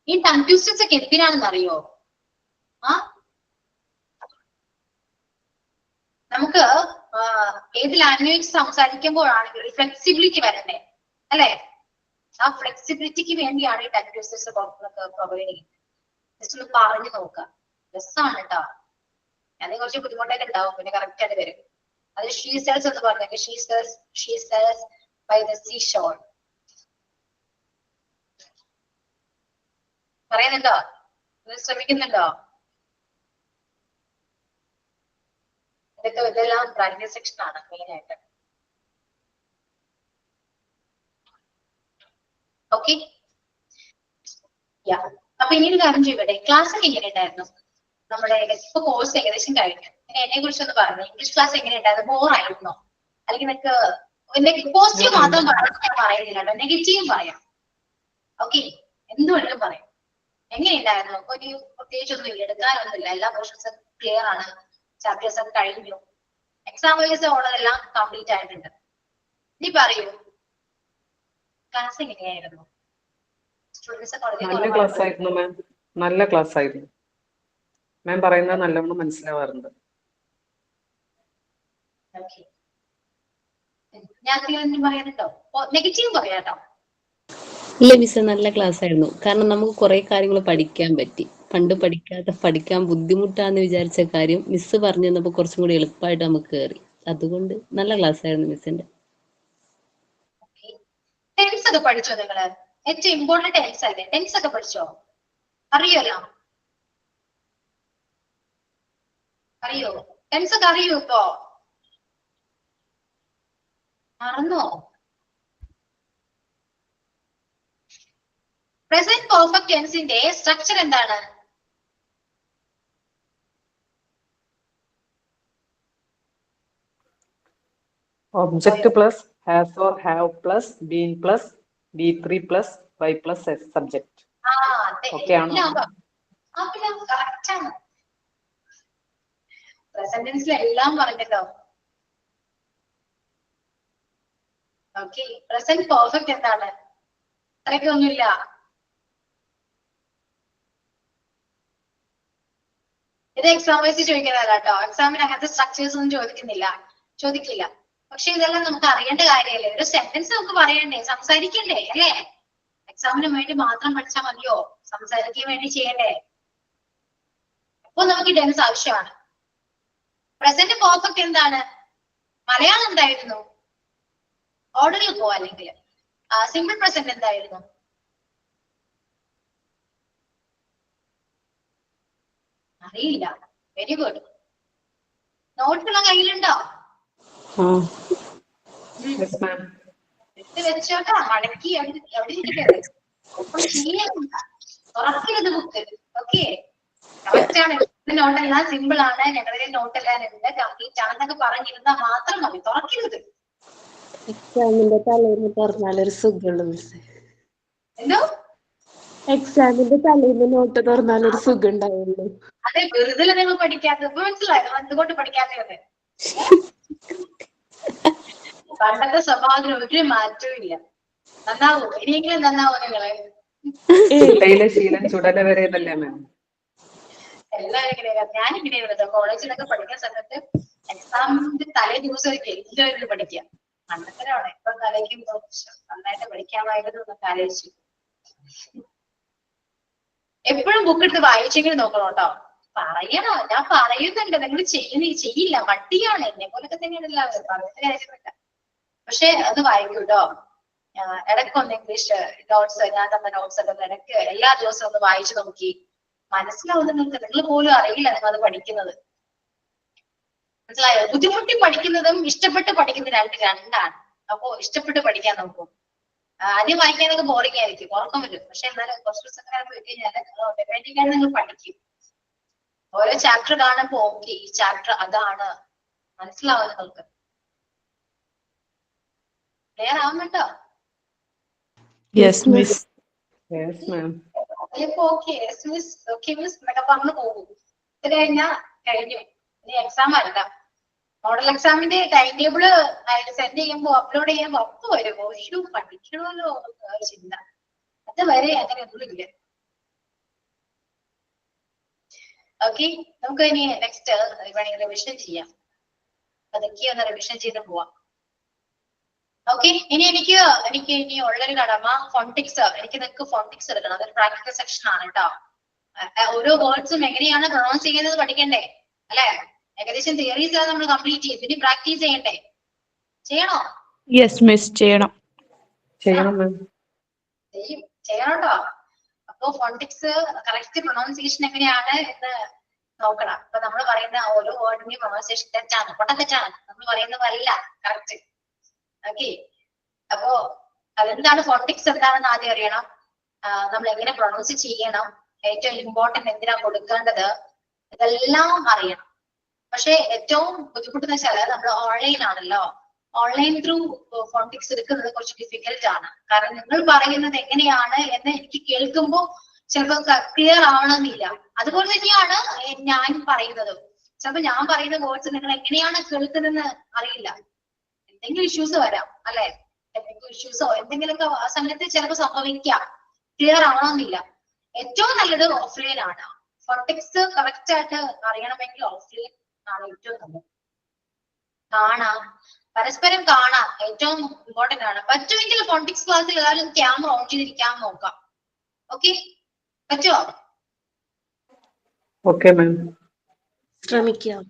[SPEAKER 1] ഈ ടങ് ട്വിസ്റ്റേഴ്സ് ഒക്കെ എന്തിനാണെന്ന് അറിയോ? നമുക്ക് ഏത് ലാംഗ്വേജ് സംസാരിക്കുമ്പോഴാണെങ്കിലും ഫ്ലെക്സിബിലിറ്റി വരണ്ടേ, അല്ലെ? ആ ഫ്ലെക്സിബിലിറ്റിക്ക് വേണ്ടിയാണ് ഈ ടങ് ട്വിസ്റ്റേഴ്സ് പ്രൊവൈഡ് ചെയ്യുന്നത്. ജസ്റ്റ് ഒന്ന് പറഞ്ഞു നോക്കുക. രസമാണ് കേട്ടോ. അതിന് കുറച്ച് ബുദ്ധിമുട്ടൊക്കെ ഉണ്ടാവും, പിന്നെ കറക്റ്റ് ആയിട്ട് വരും. അത് ഷീ സെൽസ് എന്ന് പറഞ്ഞെങ്കിൽ she sells by the sea shore. പറയുന്നുണ്ടോ? ശ്രമിക്കുന്നുണ്ടോ? ഇതെല്ലാം പ്രാക്ടീസ് സെക്ഷൻ ആണ് മെയിൻ ആയിട്ട്. ഓക്കെ, അപ്പൊ ഇനി ഒരു കാര്യം ചെയ്യട്ടെ. ക്ലാസ് ഒക്കെ എങ്ങനെ ഉണ്ടായിരുന്നു? നമ്മുടെ ഇപ്പൊ കോഴ്സ് ഏകദേശം കഴിഞ്ഞു. എന്നെ കുറിച്ചൊന്ന് പറഞ്ഞു. ഇംഗ്ലീഷ് ക്ലാസ് എങ്ങനെ ഉണ്ടായിരുന്നു? ബോറായിരുന്നോ? അല്ലെങ്കിൽ നിങ്ങൾക്ക് പോസിറ്റീവ് മാത്രം പറയുന്നില്ല, നെഗറ്റീവ് പറയാം. ഓക്കെ, എന്തുകൊണ്ടും പറയാം. എങ്ങനെയുണ്ടായിരുന്നു? ഒരു പ്രത്യേകിച്ചൊന്നും ഇല്ല, എടുക്കാനൊന്നുമില്ല. എല്ലാ പോർഷൻസും ക്ലിയർ ആണ്. ചാപ്റ്റേഴ്സ് ഒക്കെ കഴിഞ്ഞു. എക്സാം വൈസ് ഉള്ളതെല്ലാം കംപ്ലീറ്റ് ആയിട്ടുണ്ട്. നീ പറയൂ, ക്ലാസ് എങ്ങനെയായിരുന്നു? സ്റ്റുഡൻസ്
[SPEAKER 5] നല്ല ക്ലാസ് ആയിരുന്നു മാം. നല്ല ക്ലാസ് ആയിരുന്നു മാം. പറയുന്നത് നല്ലോണം മനസ്സിലാവാറുണ്ട്.
[SPEAKER 1] ഞാൻ പറയാനുണ്ടോ? നെഗറ്റീവ് പറയാട്ടോ.
[SPEAKER 6] ഇല്ല മിസ്, നല്ല ക്ലാസ് ആയിരുന്നു. കാരണം നമുക്ക് കുറെ കാര്യങ്ങൾ പഠിക്കാൻ പറ്റി. പണ്ട് പഠിക്കാൻ ബുദ്ധിമുട്ടാന്ന് വിചാരിച്ച കാര്യം മിസ് പറഞ്ഞു തന്നപ്പോ കുറച്ചും കൂടി എളുപ്പമായിട്ട് നമുക്ക് കയറി. അതുകൊണ്ട് നല്ല ക്ലാസ് ആയിരുന്നു മിസ്സിന്റെ.
[SPEAKER 1] ടെൻസ് ഒക്കെ പഠിച്ചോ നിങ്ങള്? ഏറ്റവും ഇമ്പോർട്ടന്റ് ടെൻസ് അല്ലേ? ടെൻസ് ഒക്കെ പഠിച്ചോ? അറിയോ? ടെൻസ് ഒക്കെ അറിയോ? ഇപ്പോ മറന്നോ? പ്രസന്റ് പെർഫെക്റ്റ് ടെൻസിന്റെ സ്ട്രക്ചർ എന്താണ്?
[SPEAKER 5] Object plus has or have plus been plus B3 plus Y plus S subject. Okay ആണോ?
[SPEAKER 1] പ്രസന്റ് ടെൻസിൽ എല്ലാം പറഞ്ഞല്ലോ. ഓക്കെ, പ്രസന്റ് പെർഫെക്റ്റ് എന്താണ്? അത്രയ്ക്കൊന്നുമില്ല. ഇത് എക്സാം വൈസ് ചോദിക്കുന്നതല്ല കേട്ടോ. എക്സാമിന് അങ്ങനത്തെ സ്ട്രക്ചേഴ്സ് ഒന്നും ചോദിക്കില്ല. പക്ഷെ ഇതെല്ലാം നമുക്ക് അറിയേണ്ട കാര്യമല്ലേ. ഒരു സെന്റൻസ് നമുക്ക് പറയണ്ടേ, സംസാരിക്കണ്ടേ അല്ലേ? എക്സാമിന് വേണ്ടി മാത്രം പഠിച്ചാൽ മതിയോ? സംസാരിക്കാൻ വേണ്ടി ചെയ്യണ്ടേ? അപ്പൊ നമുക്ക് ടെൻസ് ആവശ്യമാണ്. പ്രസന്റ് പെർഫെക്റ്റ് എന്താണ്? മലയാളം എന്തായിരുന്നു? ഓർഡറിൽ പോവാ. അല്ലെങ്കിൽ സിമ്പിൾ പ്രസന്റ് എന്തായിരുന്നു? അറിയില്ല. Very good. നോട്ട്സ് കയ്യിലുണ്ടോ? എടുത്ത് വെച്ചോട്ടാ. മടക്കി എവിടെ ഇരിക്കരുത്. തുറക്കരുത് ബുക്ക്. ഓക്കെ, കറക്റ്റ് ആണ്. നോട്ടെല്ലാം സിമ്പിൾ ആണ്. ഞങ്ങളുടെ നോട്ടെല്ലാം ഉണ്ട്, കംപ്ലീറ്റ് ആണെന്നൊക്കെ പറഞ്ഞിരുന്നാൽ മാത്രം മതി. തുറക്കരുത്.
[SPEAKER 3] എക്സാമിന്റെ തലേന്ന് തുറന്നാലൊരു സുഖമുള്ളൂ മിസ്.
[SPEAKER 1] എന്തോ?
[SPEAKER 3] എക്സാമിന്റെ തലേന്ന് നോട്ട് തുറന്നാലൊരു സുഖം ഉണ്ടാവുള്ളൂ.
[SPEAKER 1] അതെ, വെറുതെ നിങ്ങൾ പഠിക്കാത്തത്. ഇപ്പൊ മനസ്സിലായോ എന്തുകൊണ്ട് പഠിക്കാത്തത്? പണ്ടത്തെ സ്വഭാവത്തിന് ഒരു മാറ്റവും ഇല്ല. നന്നാവോ? ഇനിയെങ്കിലും നന്നാവോ നിങ്ങള്?
[SPEAKER 5] ശീലം ചുടല വരെ എന്നല്ലേ മാം?
[SPEAKER 1] എല്ലാരും ഇങ്ങനെയാണ്. ഞാനിങ്ങനെയാണ്. കോളേജിലൊക്കെ പഠിക്കുന്ന സമയത്ത് എക്സാമിന്റെ തലേ ദിവസം എല്ലാവരും പഠിക്കുക. പണ്ടത്തിലാണ്. ഇപ്പൊ തലേക്കും നന്നായിട്ട് പഠിക്കാമായിരുന്നു എന്നൊക്കെ ആലോചിച്ചു. എപ്പോഴും ബുക്ക് എടുത്ത് വായിച്ചെങ്കിലും നോക്കണം കേട്ടോ. പറയണോ? ഞാൻ പറയുന്നുണ്ട്, നിങ്ങൾ ചെയ്യില്ല. മടിയാണ്. എന്നെ പോലൊക്കെ തന്നെയാണ് എല്ലാവരും. പറഞ്ഞിട്ട് കാര്യമില്ല. പക്ഷെ അത് വായിക്കൂ കേട്ടോ. ഇടയ്ക്കൊന്ന് ഇംഗ്ലീഷ് നോട്ട്സ്, ഞാൻ തന്ന നോട്ട്സ് ഒക്കെ ഇടയ്ക്ക് എല്ലാ ദിവസവും ഒന്ന് വായിച്ചു നോക്കി. മനസ്സിലാവുന്ന നിങ്ങൾ പോലും അറിയില്ല നിങ്ങൾ അത് പഠിക്കുന്നത്. മനസ്സിലായോ? ബുദ്ധിമുട്ടി പഠിക്കുന്നതും ഇഷ്ടപ്പെട്ട് പഠിക്കുന്നത് രണ്ടാണ്. അപ്പോ ഇഷ്ടപ്പെട്ട് പഠിക്കാൻ നോക്കും. ആദ്യം വായിക്കാനൊക്കെ ബോറിംഗ് ആയിരിക്കും, ഉറക്കം വരും. പക്ഷെ എന്നാലും കുറച്ച് ദിവസം പോയി കഴിഞ്ഞാൽ ഓട്ടോമാറ്റിക്കാണ് നിങ്ങൾ പഠിക്കും. ഓരോ ചാപ്റ്റർ കാണുമ്പോ ഓക്കെ, ഈ ചാപ്റ്റർ അതാണ് മനസ്സിലാവും നിങ്ങൾക്ക്. ക്ലിയർ ആവുന്നുണ്ടോ?
[SPEAKER 4] Yes miss.
[SPEAKER 1] Okay miss, okay miss എന്നൊക്കെ പറഞ്ഞു പോകും. ഇത് കഴിഞ്ഞു. ഇനി എക്സാം അല്ല. മോഡൽ എക്സാമിന്റെ ടൈം ടേബിള് സെൻഡ് ചെയ്യുമ്പോ അപ്ലോഡ് ചെയ്യുമ്പോ ഒപ്പ് വരുമോ? പഠിക്കണമല്ലോ ഒരു ചിന്ത. അതുവരെ അങ്ങനെ ഒന്നുമില്ല. ഓക്കെ, നമുക്ക് ഇനി നെക്സ്റ്റ് വേണമെങ്കിൽ റിവിഷൻ ചെയ്യാം. അതൊക്കെ ഒന്ന് റിവിഷൻ ചെയ്ത് പോവാം. ഓക്കെ, എനിക്ക് ഇനി ഉള്ളൊരു കടമ ഫോണ്ടിക്സ്. എനിക്ക് നിങ്ങൾക്ക് ഫോണ്ടിക്സ് എടുക്കണം. അതൊരു പ്രാക്ടിക്കൽ സെക്ഷൻ ആണ് കേട്ടോ. ഓരോ വേർഡ്സും എങ്ങനെയാണ് പ്രൊണൗൺസ് ചെയ്യുന്നത് പഠിക്കണ്ടേ അല്ലെ? ഏകദേശം തിയറീസ് നമ്മൾ കംപ്ലീറ്റ് ചെയ്തു. ഇനി പ്രാക്ടീസ് ചെയ്യണ്ടേ? ചെയ്യണോ?
[SPEAKER 4] യെസ് മിസ്, ചെയ്യണം.
[SPEAKER 1] ചെയ്യണം കേട്ടോ. അപ്പൊ ഫോണ്ടിക്സ് കറക്റ്റ് പ്രൊണൗൺസിയേഷൻ എങ്ങനെയാണ് എന്ന് നോക്കണം. അപ്പൊ നമ്മൾ പറയുന്ന ഓരോ വേർഡിന്റെയും പ്രൊണൗൺസിയേഷൻ തെറ്റാണ്, തെറ്റാണ്. നമ്മൾ പറയുന്നതല്ല കറക്റ്റ്. ഓക്കെ, അപ്പോ അതെന്താണ് ഫോണ്ടിക്സ് എന്താണെന്ന് ആദ്യം അറിയണം. നമ്മൾ എങ്ങനെ പ്രൊണൗൺസ് ചെയ്യണം, ഏറ്റവും ഇമ്പോർട്ടന്റ് എന്തിനാ കൊടുക്കേണ്ടത്, ഇതെല്ലാം അറിയണം. പക്ഷെ ഏറ്റവും ബുദ്ധിമുട്ടെന്ന് വെച്ചാൽ നമ്മൾ ഓൺലൈൻ ആണല്ലോ. ഓൺലൈൻ ത്രൂ ഫോണ്ടിക്സ് എടുക്കുന്നത് കുറച്ച് ഡിഫിക്കൽട്ട് ആണ്. കാരണം നിങ്ങൾ പറയുന്നത് എങ്ങനെയാണ് എന്ന് എനിക്ക് കേൾക്കുമ്പോൾ ചിലപ്പോൾ ക്ലിയർ ആവണമെന്നില്ല. അതുപോലെ തന്നെയാണ് ഞാൻ പറയുന്നത്. ചിലപ്പോൾ ഞാൻ പറയുന്ന വേർഡ്സ് നിങ്ങൾ എങ്ങനെയാണ് കേൾക്കുന്നതെന്ന് അറിയില്ല. എന്തെങ്കിലും ഇഷ്യൂസ് വരാം അല്ലെ? ടെക്നിക്കൽ ഇഷ്യൂസോ എന്തെങ്കിലുമൊക്കെ ആ സമയത്ത് ചിലപ്പോൾ സംഭവിക്കാം. ക്ലിയർ ആവണമെന്നില്ല. ഏറ്റവും നല്ലത് ഓഫ്ലൈൻ ആണ്. ഫോണ്ടിക്സ് കറക്റ്റ് ആയിട്ട് അറിയണമെങ്കിൽ ഓഫ്ലൈൻ ആണ് ഏറ്റവും നല്ലത്. കാണാം, പരസ്പരം കാണാം, ഏറ്റവും ഇമ്പോർട്ടന്റ് ആണ്. പറ്റുമെങ്കിൽ ഫോണ്ടിക്സ് ക്ലാസ്സിൽ ഏതായാലും ക്യാമറ ഓൺ ചെയ്തിരിക്കാൻ നോക്കാം. ഓക്കെ, പറ്റുമോ?
[SPEAKER 5] ഓക്കെ മാം,
[SPEAKER 3] ശ്രമിക്കാം.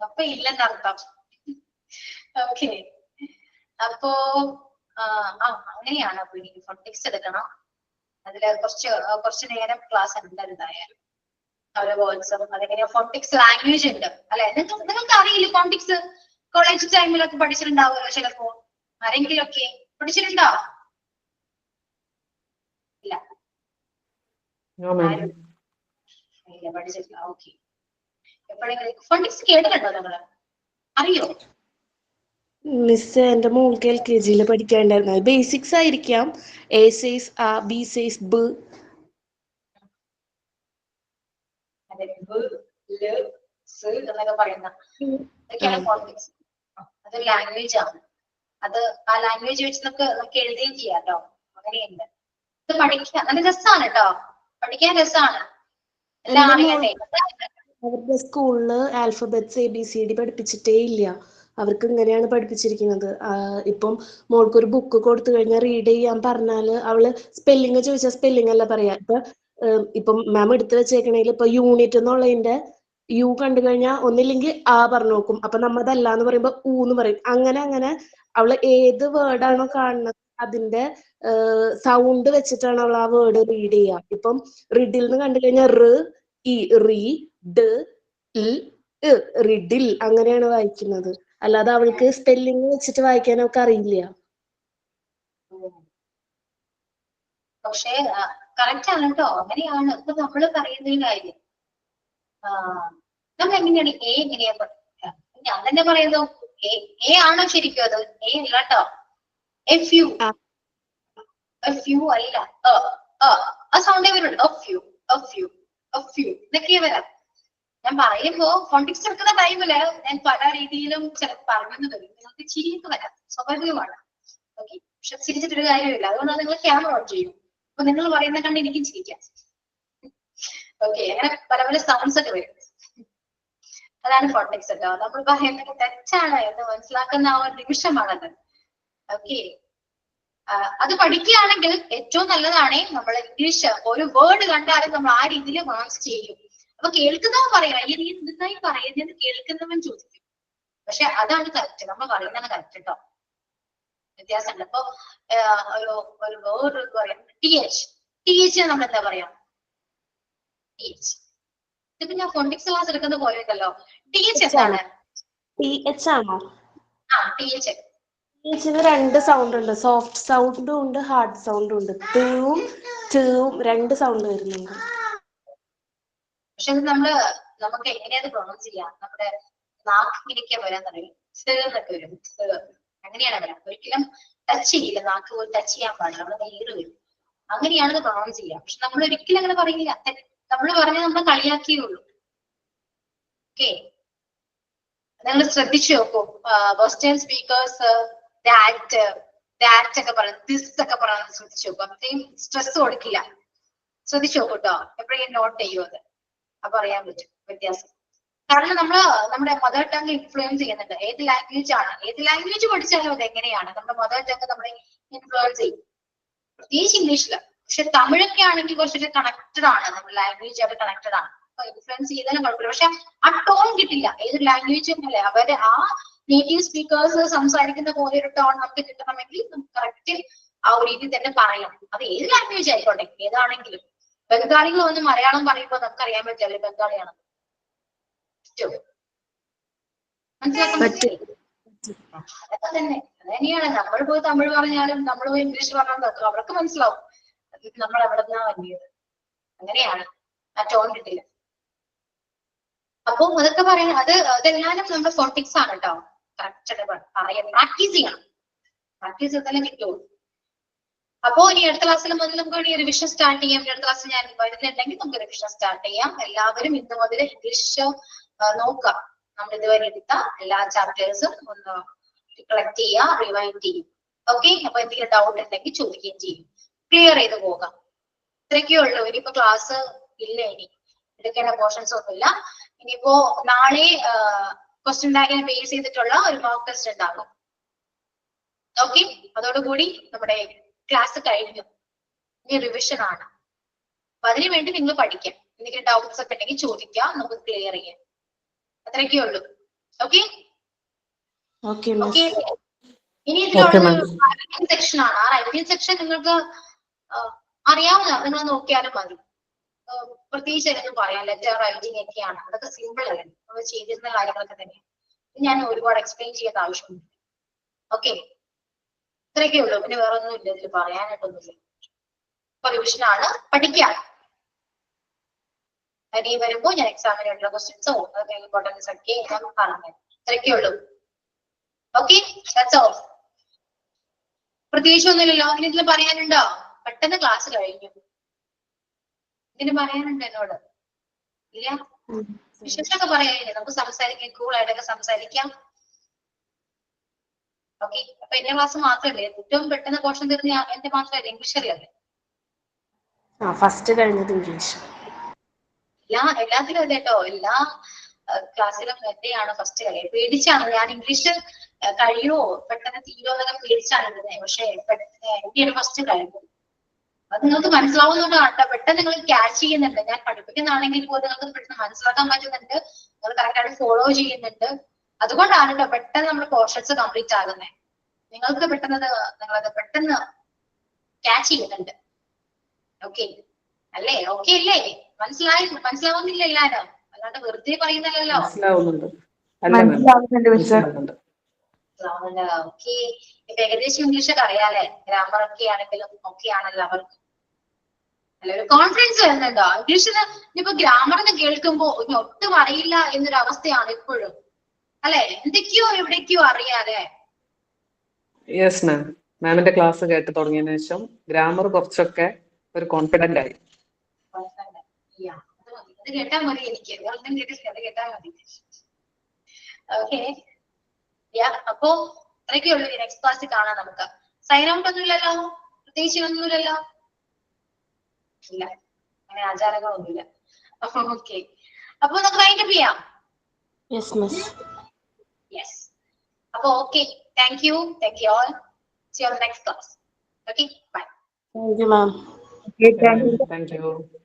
[SPEAKER 1] അപ്പൊ ഇല്ലെന്നർത്ഥം. ഓക്കെ, അപ്പോ അങ്ങനെയാണ്. അപ്പൊ എനിക്ക് ഫോണ്ടിക്സ് എടുക്കണം. അതില് കുറച്ച് നേരം ക്ലാസ് ഉണ്ട് എന്തായാലും. ഓരോ വേർഡ്സും അതെങ്ങനെയാ. ഫോണ്ടിക്സ് ലാംഗ്വേജ് ഉണ്ട് അല്ലെ? നിങ്ങൾക്ക് അറിയില്ല ഫോണ്ടിക്സ്? കോളേജ് ടൈമിലൊക്കെ പഠിച്ചിട്ടുണ്ടാവുമല്ലോ ചിലപ്പോ. ആരെങ്കിലും ഒക്കെ പഠിച്ചിട്ടുണ്ടോ? ഇല്ല, പഠിച്ചിട്ടില്ല. ഓക്കെ, എപ്പോഴെങ്കിലും ഫോണ്ടിക്സ് കേട്ടിട്ടുണ്ടോ നിങ്ങള്? അറിയോ?
[SPEAKER 3] മിസ് എന്റെ മോൾക്ക് LKG പഠിക്കാണ്ടായിരുന്നു. ബേസിക്സ് ആയിരിക്കാം. A says A, B says B.
[SPEAKER 1] അതെ, ല്, സ് എന്നൊക്കെ പറയുന്ന അതൊക്കെയാണ് ഫോണിക്സ്. അതൊരു ലാംഗ്വേജ് ആണ്. അത് ആ ലാംഗ്വേജ് വെച്ച് നമുക്ക് എഴുതുകയും ചെയ്യാം കേട്ടോ. അങ്ങനെയുണ്ട്. ഇത് പഠിക്കാൻ നല്ല രസമാണ് കേട്ടോ, പഠിക്കാൻ രസമാണ്. എല്ലാം അറിയണ്ടേ.
[SPEAKER 3] അവരുടെ സ്കൂളില് ആൽഫബറ്റ്സ് ABCD പഠിപ്പിച്ചിട്ടേ ഇല്ല. അവർക്ക് ഇങ്ങനെയാണ് പഠിപ്പിച്ചിരിക്കുന്നത്. ഇപ്പം മോൾക്കൊരു ബുക്ക് കൊടുത്തു കഴിഞ്ഞാൽ റീഡ് ചെയ്യാൻ പറഞ്ഞാല് അവള് സ്പെല്ലിങ് ചോദിച്ചാൽ സ്പെല്ലിങ് അല്ല പറയാ. ഇപ്പം മാം എടുത്തു വെച്ചേക്കണേല് ഇപ്പൊ യൂണിറ്റ് എന്നുള്ളതിന്റെ യു കണ്ടു കഴിഞ്ഞാൽ ഒന്നില്ലെങ്കിൽ ആ പറഞ്ഞു നോക്കും. അപ്പൊ നമ്മതല്ല എന്ന് പറയുമ്പോ ഊന്ന് പറയും. അങ്ങനെ അവള് ഏത് വേർഡാണോ കാണുന്നത് അതിന്റെ സൗണ്ട് വെച്ചിട്ടാണ് അവൾ ആ വേർഡ് റീഡ് ചെയ്യുക. ഇപ്പം റിഡിൽ എന്ന് കണ്ടു കഴിഞ്ഞാൽ റിഡിൽ അങ്ങനെയാണ് വായിക്കുന്നത്. അല്ലാതെ അവൾക്ക് സ്പെല്ലിങ് വെച്ചിട്ട് വായിക്കാനൊക്കെ അറിയില്ല.
[SPEAKER 1] പക്ഷേ കറക്റ്റ് ആണ് കേട്ടോ, അങ്ങനെയാണ്. ഇപ്പൊ നമ്മള് പറയുന്ന കാര്യം നമ്മൾ എങ്ങനെയാണ് എങ്ങനെയാ പഠിക്കുക? ഞാൻ തന്നെ പറയുന്നു എ ആണോ ശരിക്കും? അത് എ അല്ല കേട്ടോ, FU അല്ല. ആ സൗണ്ടേ വരുള്ളൂ. ഇതൊക്കെയേ വരാം. ഞാൻ പറയുമ്പോ കോണ്ടിക്സ് എടുക്കുന്ന ടൈമില് ഞാൻ പല രീതിയിലും ചിലപ്പോൾ പറഞ്ഞു വരും. നിങ്ങൾക്ക് ചിരിയൊക്കെ വരാം, സ്വാഭാവികമാണ്. ഓക്കെ, പക്ഷെ ചിരിച്ചിട്ടൊരു കാര്യമില്ല. അതുകൊണ്ടാണ് നിങ്ങൾ ക്യാമറ ഓൺ ചെയ്യും. അപ്പൊ നിങ്ങൾ പറയുന്ന കണ്ട് എനിക്കും ചിരിക്കാം. ഓക്കെ, അങ്ങനെ പല പല സൗണ്ട്സ് ഒക്കെ വരും. അതാണ് കോണ്ടിക്സ് കേട്ടോ. നമ്മൾ പറയുന്നത് തെറ്റാണ് എന്ന് മനസ്സിലാക്കുന്ന ആ ഒരു നിമിഷമാണത്. ഓക്കെ, അത് പഠിക്കുകയാണെങ്കിൽ ഏറ്റവും നല്ലതാണ്. നമ്മൾ ഇംഗ്ലീഷ് ഒരു വേർഡ് കണ്ടാലും നമ്മൾ ആ രീതിയിൽ മാർക്സ് ചെയ്യും. അപ്പൊ കേൾക്കുന്നവൻ പറയാം ഈ രീതി നന്നായി പറയുന്നത് കേൾക്കുന്നവൻ ചോദിക്കും. പക്ഷെ അതാണ് കറക്റ്റ്, നമ്മൾ പറയുന്നതാണ് കറക്റ്റ് കേട്ടോ. വ്യത്യാസമുണ്ട്. അപ്പൊ ഒരു വേർഡ് പറയാം TH നമ്മൾ എന്താ പറയാ? TH. ഇതിപ്പോ ഞാൻ ഫോണിക്സ് ക്ലാസ് എടുക്കുന്ന പോലെ ഉണ്ടല്ലോ. TH എന്താണ്?
[SPEAKER 3] TH ആണോ?
[SPEAKER 1] TH.
[SPEAKER 3] THന് 2 സൗണ്ട് ഉണ്ട്. സോഫ്റ്റ് സൗണ്ടും ഉണ്ട്, ഹാർഡ് സൗണ്ടും ഉണ്ട്. ടൂവും 2 സൗണ്ട് വരുന്നുണ്ട്.
[SPEAKER 1] പക്ഷെ അത് നമുക്ക് എങ്ങനെയാണ് പ്രൊണൗൺസ് ചെയ്യാം? നമ്മുടെ നാക്കിലേക്ക് വരാൻ തുടങ്ങി എന്നൊക്കെ വരും. അങ്ങനെയാണ് വരാം. ഒരിക്കലും ടച്ച് ചെയ്യില്ല, നാക്ക് പോയി ടച്ച് ചെയ്യാൻ പാടില്ല, നമ്മുടെ നീര് വരും. അങ്ങനെയാണ് പ്രൊണൗൺസ് ചെയ്യാം. പക്ഷെ നമ്മൾ ഒരിക്കലും അങ്ങനെ പറയില്ല. നമ്മൾ പറഞ്ഞാൽ നമ്മൾ കളിയാക്കിയുള്ളൂ. ഓക്കെ, നിങ്ങൾ ശ്രദ്ധിച്ചു നോക്കൂ. വെസ്റ്റേൺ സ്പീക്കേഴ്സ് ദാറ്റ് ഒക്കെ പറയുന്നത്, ദിസ് ഒക്കെ പറയുന്നത് ശ്രദ്ധിച്ചു നോക്കും. അത്രയും സ്ട്രെസ് കൊടുക്കില്ല. ശ്രദ്ധിച്ചു നോക്കൂ കേട്ടോ. എപ്പോഴും നോട്ട് ചെയ്യൂ അത്. അപ്പൊ അറിയാൻ പറ്റും വ്യത്യാസം. കാരണം നമ്മുടെ മദർ ടങ് ഇൻഫ്ലുവൻസ് ചെയ്യുന്നുണ്ട്. ഏത് ലാംഗ്വേജ് ആണ്, ഏത് ലാംഗ്വേജ് പഠിച്ചാലും അത് എങ്ങനെയാണ് നമ്മുടെ മദർ ടങ് നമ്മളെ ഇൻഫ്ലുവൻസ് ചെയ്യും, പ്രത്യേകിച്ച് ഇംഗ്ലീഷില്. പക്ഷെ തമിഴൊക്കെ ആണെങ്കിൽ കുറച്ചൊരു കണക്റ്റഡ് ആണ്, നമ്മുടെ ലാംഗ്വേജ് ആയിട്ട് കണക്റ്റഡ് ആണ്. അപ്പൊ ഇൻഫ്ലുവൻസ് ചെയ്താലും കുഴപ്പമില്ല. പക്ഷെ ആ ടോൺ കിട്ടില്ല. ഏതൊരു ലാംഗ്വേജും അല്ലേ, അവര് ആ നേറ്റീവ് സ്പീക്കേഴ്സ് സംസാരിക്കുന്ന പോലെ ഒരു ടോൺ നമുക്ക് കിട്ടണമെങ്കിൽ നമുക്ക് കറക്റ്റ് ആ ഒരു രീതി തന്നെ പറയണം. അത് ഏത് ലാംഗ്വേജ് ആയിക്കോട്ടെ, ഏതാണെങ്കിലും. ബംഗാളികൾ വന്ന് മലയാളം പറയുമ്പോൾ നമുക്ക് അറിയാൻ പറ്റില്ല ബംഗാളിയാണ്. മനസ്സിലാക്കാൻ പറ്റില്ല. അതൊക്കെ തന്നെ, അത് തന്നെയാണ്. നമ്മൾ പോയി തമിഴ് പറഞ്ഞാലും നമ്മൾ പോയി ഇംഗ്ലീഷ് പറഞ്ഞാലും അവർക്ക് മനസ്സിലാവും നമ്മൾ എവിടെ നിന്നാ വന്നിയത്. അങ്ങനെയാണ്, ആ ടോൺ കിട്ടില്ല. അപ്പൊ അതൊക്കെ പറയാൻ അതെല്ലാനും നമ്മുടെ ഫോണിക്സ് ആണ് കേട്ടോ. കറക്റ്റ് പറയാൻ പ്രാക്ടീസ് ചെയ്യണം. പ്രാക്ടീസ് ചെയ്താലേ കിട്ടുള്ളൂ. അപ്പോ ഇനി അടുത്ത ക്ലാസ്സിൽ മുതൽ നമുക്ക് റിവിഷൻ സ്റ്റാർട്ട് ചെയ്യാം. അടുത്ത ക്ലാസ്സിൽ ഞാൻ വരുന്നുണ്ടെങ്കിൽ നമുക്ക് റിവിഷൻ സ്റ്റാർട്ട് ചെയ്യാം. എല്ലാവരും ഇന്ന് മുതൽ ഇംഗ്ലീഷ് നോക്കാം. നമ്മൾ ഇതുവരെ എടുത്ത എല്ലാ ചാപ്റ്റേഴ്സും ഒന്ന് കളക്ട് ചെയ്യുക, റിവൈൻഡ് ചെയ്യും. ഓക്കെ, അപ്പൊ എന്തെങ്കിലും ഡൗട്ട് ഉണ്ടെങ്കിൽ ചോദിക്കുകയും ചെയ്യും. ക്ലിയർ ചെയ്ത് പോകാം. ഇത്രയൊക്കെ ഉള്ളൂ. ഇനിയിപ്പോ ക്ലാസ് ഇല്ല, ഇനി എടുക്കേണ്ട പോർഷൻസ് ഒന്നുമില്ല. ഇനിയിപ്പോ നാളെ ക്വസ്റ്റ്യൻ ബാങ്കിനെ ബേസ് ചെയ്തിട്ടുള്ള ഒരു മോക്ക് ടെസ്റ്റ് ഉണ്ടാകും. ഓക്കെ, അതോടുകൂടി നമ്മുടെ ക്ലാസ് കഴിഞ്ഞു. ഇനി റിവിഷൻ ആണ്. അപ്പൊ അതിനുവേണ്ടി നിങ്ങൾ പഠിക്കാം. എന്തെങ്കിലും ഡൗട്ട്സ് ഒക്കെ ഉണ്ടെങ്കിൽ ചോദിക്കാം, നമുക്ക് ക്ലിയർ ചെയ്യാം. അത്രയൊക്കെ ഉള്ളൂ. Okay okay. ഇനി ഇതിലുള്ള സെക്ഷൻ ആണ്. ആ റൈറ്റിംഗ് സെക്ഷൻ നിങ്ങൾക്ക് അറിയാവുന്ന, നിങ്ങൾ നോക്കിയാലും മതി. പ്രത്യേകിച്ച് എനിക്ക് പറയാം, ലെറ്റർ റൈറ്റിംഗ് ഒക്കെയാണ്. അതൊക്കെ സിമ്പിൾ അല്ലേ, നമ്മൾ ചെയ്തിരുന്ന കാര്യങ്ങളൊക്കെ തന്നെ. ഞാൻ ഒരുപാട് എക്സ്പ്ലെയിൻ ചെയ്യേണ്ട ആവശ്യമുണ്ട്. ഓക്കെ, ഇത്രയൊക്കെ ഉള്ളൂ. പിന്നെ വേറെ ഒന്നും ഇല്ല ഇതിൽ പറയാനായിട്ടൊന്നുമില്ല. ഇപ്പൊ റിവിഷൻ ആണ്, പഠിക്കാം. ഇനി വരുമ്പോ ഞാൻ എക്സാമിനുള്ള ക്വസ്റ്റ്യൻസോ അതൊക്കെ ഇമ്പോർട്ടൻസ് ഒക്കെ ഞാൻ പറഞ്ഞു. ഇത്രയൊക്കെ ഉള്ളൂ. Okay, that's all. പ്രത്യേകിച്ച് ഒന്നുമില്ലല്ലോ. ഇനി ഇതിൽ പറയാനുണ്ടോ? പെട്ടെന്ന് ക്ലാസ് കഴിഞ്ഞു. ഇതിന് പറയാനുണ്ട് എന്നോട്? ഇല്ല, വിശേഷമൊക്കെ പറയാനില്ലേ, നമുക്ക് സംസാരിക്കാം, കൂളായിട്ടൊക്കെ സംസാരിക്കാം. ഓക്കെ, അപ്പൊ എന്റെ ക്ലാസ് മാത്രമല്ലേ ഏറ്റവും പെട്ടെന്ന് പോർഷൻ തീർന്ന എന്റെ മാത്രമല്ലേ, ഇംഗ്ലീഷ് അറിയാതെ?
[SPEAKER 3] ഫസ്റ്റ് കഴിഞ്ഞത് ഇംഗ്ലീഷ്.
[SPEAKER 1] എല്ലാത്തിലും അതെ കേട്ടോ, എല്ലാ ക്ലാസ്സിലും എന്റെയാണ് ഫസ്റ്റ് കളി. പേടിച്ചാണ് ഞാൻ ഇംഗ്ലീഷ് കഴിയുമോ പെട്ടെന്ന് തീരുമോ എന്നൊക്കെ പേടിച്ചാണ് ഇരുന്നത്. പക്ഷെ എന്റെയാണ് ഫസ്റ്റ് കഴിഞ്ഞത്. അത് നിങ്ങൾക്ക് മനസ്സിലാവുന്നതുകൊണ്ടാണ് പെട്ടെന്ന് നിങ്ങൾ ക്യാച്ച് ചെയ്യുന്നുണ്ട്. ഞാൻ പഠിപ്പിക്കുന്നതാണെങ്കിൽ പോലും നിങ്ങൾക്ക് പെട്ടെന്ന് മനസ്സിലാക്കാൻ പറ്റുന്നുണ്ട്, നിങ്ങൾ കറക്റ്റായിട്ട് ഫോളോ ചെയ്യുന്നുണ്ട്. അതുകൊണ്ടാണ് കേട്ടോ പെട്ടെന്ന് നമ്മുടെ പോർഷൻസ് കംപ്ലീറ്റ് ആകുന്നത്. നിങ്ങൾക്ക് നിങ്ങളത് പെട്ടെന്ന് ക്യാച്ച് ചെയ്യുന്നുണ്ട്. ഓക്കെ അല്ലേ? ഓക്കെ അല്ലേ? മനസ്സിലാവുന്നില്ല എല്ലാരും? അല്ലാണ്ട് വെറുതെ പറയുന്നല്ലോ. ഓക്കെ, ഇപ്പൊ ഏകദേശം ഇംഗ്ലീഷൊക്കെ അറിയാലേ, ഗ്രാമർ ഒക്കെ ആണെങ്കിലും ഒക്കെ ആണല്ലോ അവർക്ക്. അല്ല, ഒരു കോൺഫിഡൻസ് വരുന്നുണ്ടോ ഇംഗ്ലീഷിന്? ഇനിയിപ്പോ ഗ്രാമറിന് കേൾക്കുമ്പോ ഇനി ഒട്ടും അറിയില്ല എന്നൊരു അവസ്ഥയാണ് ഇപ്പോഴും, അല്ലെ? എന്തൊക്കെയോ എവിടേക്കോ അറിയാലേ?
[SPEAKER 5] Yes ma'am. മാമിന്റെ ക്ലാസ് കേട്ട് തുടങ്ങിയതിനു ശേഷം ഗ്രാമർ കുറച്ചൊക്കെ ഒരു കോൺഫിഡന്റ് ആയി.
[SPEAKER 1] അത് കേട്ടാ മതി, എനിക്ക് ഒന്നും കേട്ടില്ല, അത് കേട്ടാ മതി. ഓക്കെ, അപ്പോ അത്രയൊക്കെ ഉള്ളൂ. നെക്സ്റ്റ് ക്ലാസ്സിൽ കാണാം നമുക്ക്. സൈൻ ഔട്ട് ഒന്നുമില്ലല്ലോ, പ്രത്യേകിച്ച് ഒന്നുമില്ലല്ലോ? ഇല്ല, അങ്ങനെ ആചാരങ്ങളൊന്നുമില്ല. ഓക്കെ, അപ്പൊ നമുക്ക് വൈൻഡപ്പ് ചെയ്യാം. യെസ്, അപ്പൊ okay, thank you all. See you on the next class. Okay, bye.
[SPEAKER 3] Thank you, ma'am.
[SPEAKER 4] Okay, thank you.
[SPEAKER 5] Thank you.